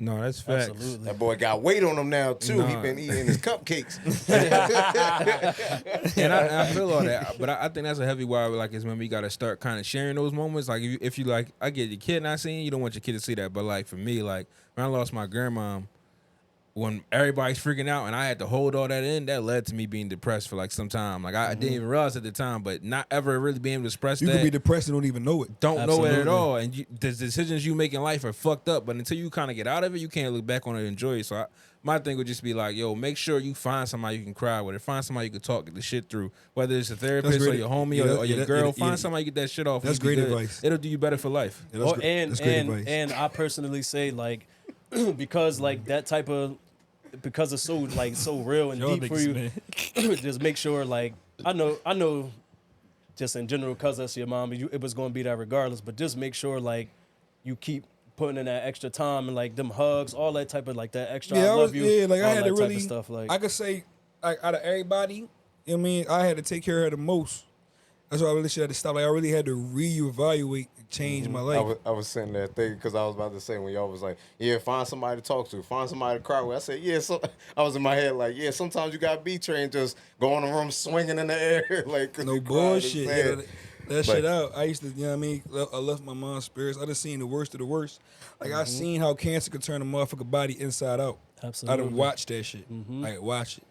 No, that's facts. Absolutely. That boy got weight on him now too. He Nah. been eating his cupcakes. And I feel all that, but I think that's a heavy wire. Like, is when we gotta start kind of sharing those moments. Like, if you like, I get your kid not seeing, you don't want your kid to see that. But like for me, like when I lost my grandma, when everybody's freaking out and I had to hold all that in, that led to me being depressed for like some time. Like I didn't even realize at the time, but not ever really being able to express You that. could be depressed and don't even know it. Don't know it at Absolutely. all, and the decisions you make in life are fucked up. But until you kind of get out of it, you can't look back on it and enjoy it. So my thing would just be like, yo, make sure you find somebody you can cry with, or find somebody you can talk the shit through, whether it's a therapist or great. your homie Yeah, or your yeah, girl. yeah, Find yeah. somebody you get that shit off. That's and you be great good. advice. It'll do you better for life. Yeah, that's Oh, great. That's great advice. and I personally say, like, because like that type of, because it's so like so real and Y'all deep for niggas, you, man. just make sure, like, I know just in general, cause that's your mom, it was gonna be that regardless. But just make sure like you keep putting in that extra time and like them hugs, all that type of like that extra. Yeah, I love you. Yeah, like I all had that to type really. of stuff. Like I could say, like out of everybody, you know what I mean, I had to take care of her the most. That's why I really should have to stop. Like I really had to reevaluate and change my life. I was sitting there thinking because I was about to say when y'all was like, yeah, find somebody to talk to, find somebody to cry with. I said, yeah. So I was in my head like, yeah. Sometimes you got B-Train just go in the room swinging in the air like No bullshit. Yeah, that shit out. I used to, you know what I mean? I left my mom's spirits. I done seen the worst of the worst. Like I seen how cancer could turn a motherfucker body inside out. Absolutely. I done watched that shit. Like watch it.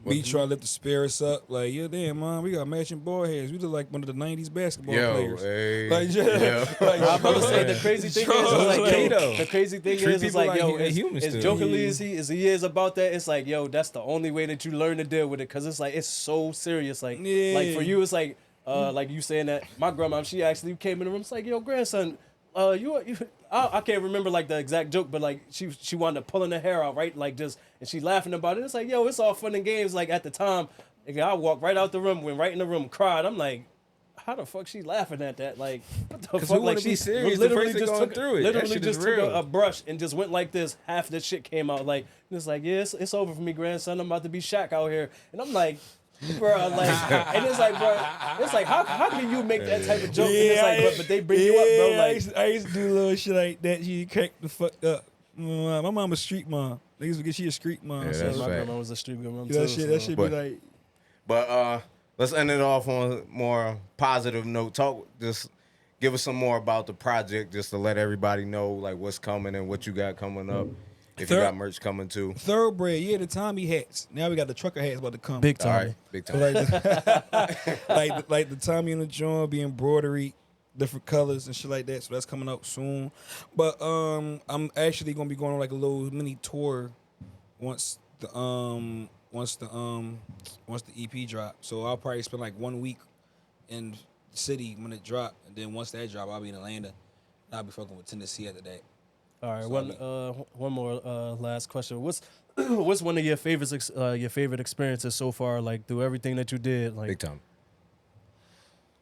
We try to lift the spirits up. Like, yeah, damn, mom, we got matching ball heads. We look like one of the 90s basketball players. Hey, Like, yeah. Like, I'm about to say the crazy thing is like, Kato. the crazy thing Treat is people like, like yo, humans as still. jokingly as he is about that, it's like, yo, that's the only way that you learn to deal with it, because it's like it's so serious. Like, like for you, it's like you saying that my grandma, she actually came in the room. It's like, yo, grandson, I can't remember like the exact joke, but like she wound up pulling her hair out, right? Like just, and she laughing about it. It's like, yo, it's all fun and games. Like at the time, like, I walked right out the room, went right in the room, cried. I'm like, how the fuck she laughing at that? Like, what the fuck? Who Like wanna be she serious? literally The person just going took through it. That literally shit just is took real. a brush and just went like this. Half the shit came out. Like, and it's like, yeah, it's over for me, grandson. I'm about to be Shaq out here, and I'm like. Bro, like, and it's like, bro, it's like, how can you make that type of joke? And it's like, but they bring you up, bro. Like, I used to do little shit like that. She cracked the fuck up. My mom a street mom. Niggas forget she a street mom. Yeah, so that's my fact. grandma was a street mom too. that shit be But- like. But let's end it off on a more positive note. Just give us some more about the project, just to let everybody know like what's coming and what you got coming up. If you got merch coming too. Thoroughbred, yeah, the Tommy hats. Now we got the trucker hats about to come. Big All time. right, big So time. like the Tommy and the joint be embroidery, different colors and shit like that. So that's coming out soon. But I'm actually gonna be going on like a little mini tour once the EP drop. So I'll probably spend like 1 week in the city when it drop, and then once that drop, I'll be in Atlanta. I'll be fucking with Tennessee after that. All right, So one more last question. What's one of your favorite experiences so far? Like through everything that you did, like Big time.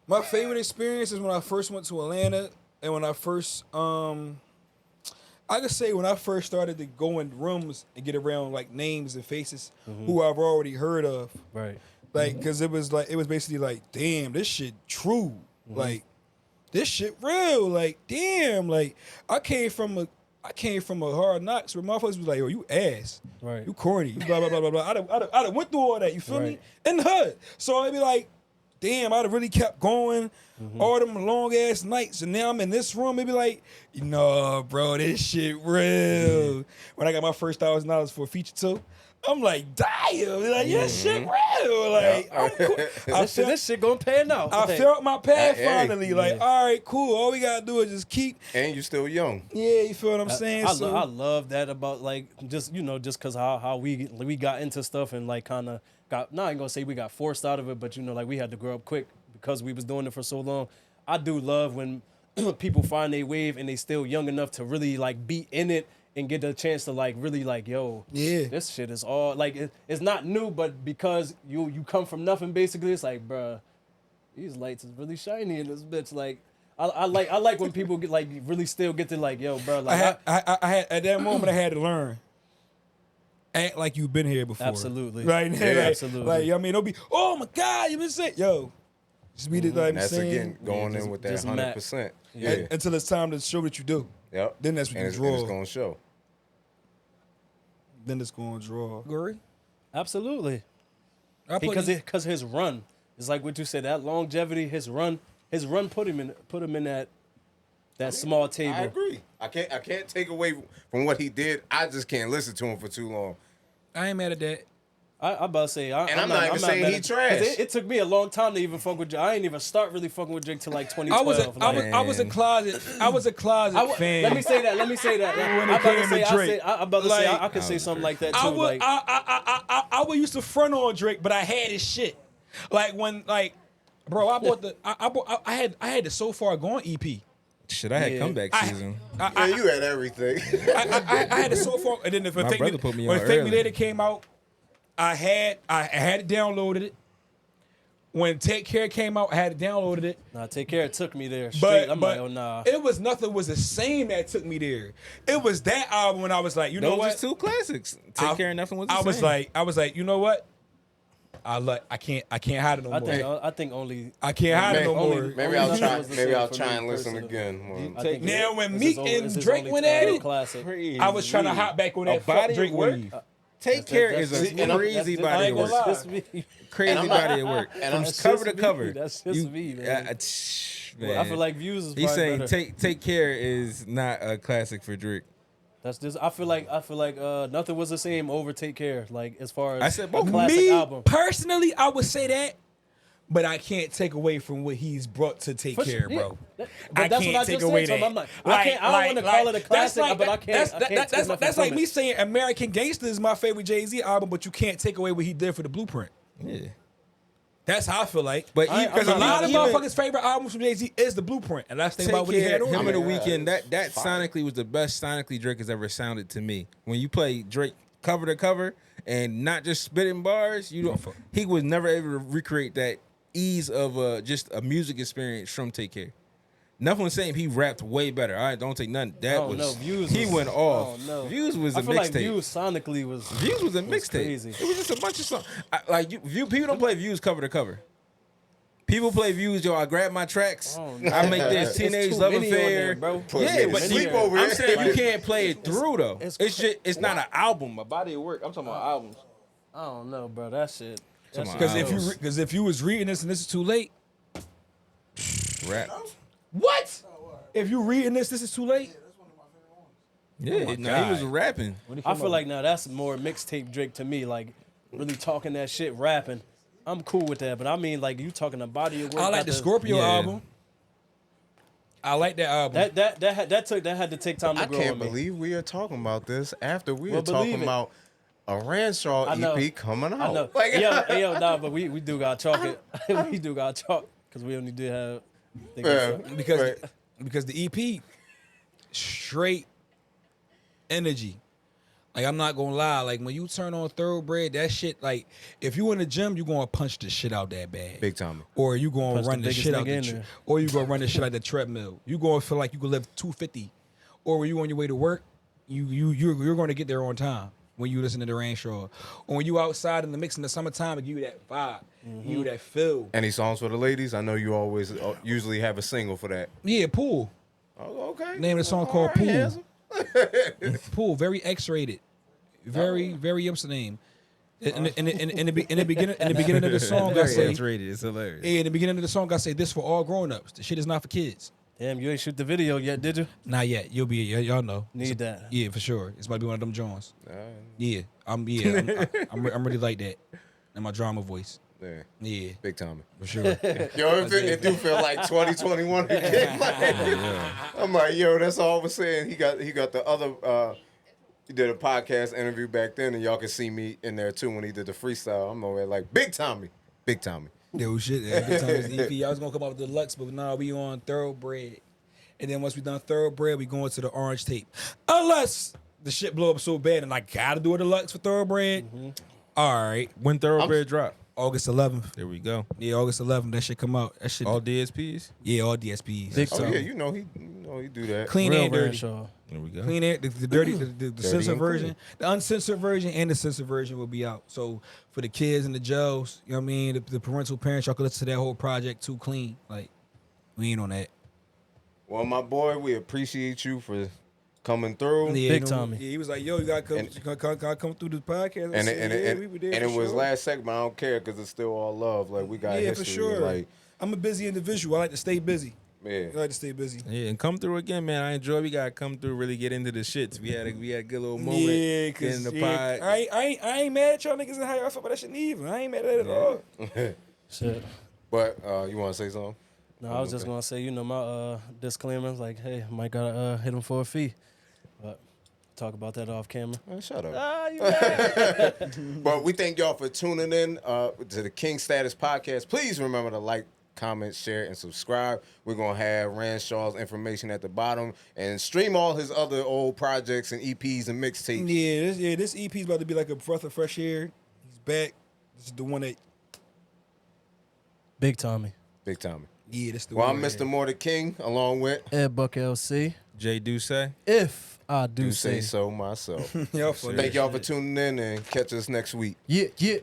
My favorite experience is when I first went to Atlanta, and when I first, I could say when I first started to go in rooms and get around like names and faces who I've already heard of, right. like, cause it was basically like, damn, this shit true, like, this shit real, like, damn, like, I came from a hard knocks where motherfuckers was like, yo, you ass, Right. you corny, you blah blah blah blah blah. I done went through all that, you feel me? Right. In the hood, so I'd be like, damn, I'd have really kept going all them long ass nights, and now I'm in this room. It'd be like, bro, this shit real. When I got my first $1,000 for a feature too, I'm like, damn, like, yeah, shit real. Like, I'm cool. This shit gonna pan out. I felt my path Hey, finally. Like, all right, cool. All we gotta do is just keep. And you still young. Yeah, you feel what I'm saying? I love that about like just cause how we got into stuff and like kind of got, I ain't gonna say we got forced out of it, but like we had to grow up quick because we was doing it for so long. I do love when people find their wave and they still young enough to really like be in it and get the chance to like really like, yo, Yeah. this shit is all like it's not new, but because you come from nothing basically, it's like, bruh, these lights is really shiny in this bitch. Like I like when people get like really still get to like, yo, bro, like I had at that moment I had to learn. Act like you've been here before. Absolutely. Right? Yeah, Like, absolutely. Like, I mean, don't be, oh my God, you been sick. Yo. Just be the like And I'm that's saying. again going just- in with that just 100%. Yeah. Until it's time to show what you do. Yep. Then that's when and you it's, draw. and it's gonna show. Then it's going to draw. Agree? Absolutely. Because Because his run is like what you said, that longevity, his run put him in that small table. I agree. I can't take away from what he did. I just can't listen to him for too long. I ain't mad at that. I'm about to say, I'm not even saying mad he at- 'cause trash. It took me a long time to even fuck with Jake. I ain't even start really fucking with Jake till like 2012. I was a closet fan. Let me say that. When I'm it about to came say, to Drake. I'm about to say, Like, I could say something like that too. I would used to front on Drake, but I had his shit. Like when, like, bro, I bought the, I had the So Far Gone EP. Shit, I had comeback season. Yeah, you had everything. I had the So Far, and then if My Fake brother Me, put me when on Fake Me early. Later came out, I had it downloaded it. when Take Care came out, I had downloaded it. Nah, Take Care took me there straight. I'm like, oh nah. It was nothing was the same that took me there. It was that album when I was like, you know Those what? was two classics. Take Care and Nothing Was the Same. I was like, you know what? I can't hide it no more. I think only. I can't hide it no more. Maybe I'll try and listen personally. again. Now when Meek and Drake went at it, I was trying to hop back on that body Drake of work. wave. Take Care is a crazy body of work. Crazy body of work. From cover to cover. That's just me, man. Man. I feel like Views is. He's saying better. Take Care is not a classic for Drake. That's just. I feel like Nothing Was the Same over Take Care. Like as far as I said a both. classic Me album. personally, I would say that, but I can't take away from what he's brought to Take For Care, sure, bro. yeah. I But that's can't what I take just away said. So that. I'm like, I don't want to call it a classic, but I can't. That's like me saying American Gangster is my favorite Jay-Z album, but you can't take away what he did for the Blueprint. Yeah. That's how I feel like. But Because a I'm lot of even- motherfuckers' favorite albums from Jay-Z is the Blueprint, and that's the thing Take about what he had Care, on. him and The Yeah, Weeknd, it's that fire. sonically was the best sonically Drake has ever sounded to me. When you play Drake cover to cover and not just spitting bars, he was never able to recreate that ease of just a music experience from Take Care. Nothing was saying he rapped way better. All right, don't take nothing. That was Views. he went off. Oh, no. Views was a I feel like mixtape. Views sonically was. Views was a mixtape. crazy. It was just a bunch of songs. People don't play Views cover to cover. People play Views, yo. I grab my tracks. Oh, no. I make this It's teenage too love many on affair, there, bro. Yeah, but Sleep over I'm here. saying you can't play it through though. it's It's not an album, a body of work. I'm talking about albums. I don't know, bro. That shit. Come on. Because if you was reading this and this is too late, Rap. what? If you reading this is too late. Yeah, no, he was rapping. I feel like now that's more mixtape Drake to me. Like really talking that shit, rapping. I'm cool with that, but I mean like you talking a body of work. I like got the Scorpio Yeah. album. I like that album. That had to take time to I grow can't on me. believe we are talking about this after we Well, are talking believe it. about a Ranshaw I know. EP coming out. I know. Like, Yo, nah, but we do got chalk it. We do got chalk because we only did have. Yeah. because the EP straight energy. Like I'm not gonna lie, like when you turn on Thoroughbred, that shit, like if you in the gym, you gonna punch the shit out that bad. Big time. Or you gonna Punch the run the biggest shit out nigga in the there. or you gonna run the shit like the treadmill. You gonna feel like you can lift 250. Or when you on your way to work, you're gonna get there on time when you listen to the Ranshaw. Or when you outside in the mix in the summertime, it give you that vibe, give you that feel. Any songs for the ladies? I know you always usually have a single for that. Yeah, Pool. Oh, okay. Name of the song All called right, Pool. handsome. Pool, very X-rated, very what's the name? In the beginning of the song, I say, rated. It's hilarious. in the beginning of the song, I say, this for all grown-ups. The shit is not for kids. Damn, you ain't shoot the video yet, did you? Not yet. Y'all know. Need that. Yeah, for sure. It's about to be one of them Jones. Yeah, I'm really like that. And my drama voice. Yeah. Yeah, Big time. for sure. Yo, it do feel like 2021 again. Like, I'm like, yo, that's all I was saying. He got the other. He did a podcast interview back then, and y'all can see me in there too when he did the freestyle. I'm over there like Big Tommy. Yo, shit. Every time it's EP, I was gonna come up with the deluxe, but now we on Thoroughbred. And then once we done Thoroughbred, we going to the orange tape. Unless the shit blow up so bad and I gotta do a deluxe for Thoroughbred. All right. When Thoroughbred drop. August 11th. There we go. Yeah, August 11th. That shit come out. That shit. All DSPs. Yeah, all DSPs. Big Oh time. yeah, you know he do that. Clean Real and dirty. Ranshaw. There we go. Clean air, the dirty, the censored and version, the uncensored version, and the censored version will be out. So for the kids and the Joes, you know what I mean, the parental parents, y'all can listen to that whole project too clean. Like we ain't on that. Well, my boy, we appreciate you for coming through. Yeah, Big you know, Tommy. Yeah, he was like, "Yo, you gotta come, gotta come through this podcast." I And said, yeah, we were there it for was sure. last segment. I don't care because it's still all love. Like we got Yeah, history. for sure. Like I'm a busy individual. I like to stay busy. yeah. I like to stay busy. Yeah, and come through again, man. I enjoy. We gotta come through, really get into the shits. We had a good little moment. Yeah, in cause the yeah, pod. I ain't mad at y'all niggas and how y'all feel about that shit neither. I ain't mad at it at all. Shit. But you want to say something? No, I was just gonna say, you know, my disclaimer was like, hey, might gotta hit him for a fee, but talk about that off camera. Man, shut up. Ah, you right. But we thank y'all for tuning in to the King Status Podcast. Please remember to like, comment, share, and subscribe. We're going to have Ranshaw's information at the bottom and stream all his other old projects and EPs and mixtapes. This EP is about to be like a breath of fresh air. He's back. This is the one that Big Tommy. Big Tommy. Yeah, that's the Well, word. I'm Mr. Mortar King, along with EdBuck LC. Jay Duce. If I do Do Say say. So myself. Y'all funny. Thank y'all for tuning in and catch us next week. Yeah.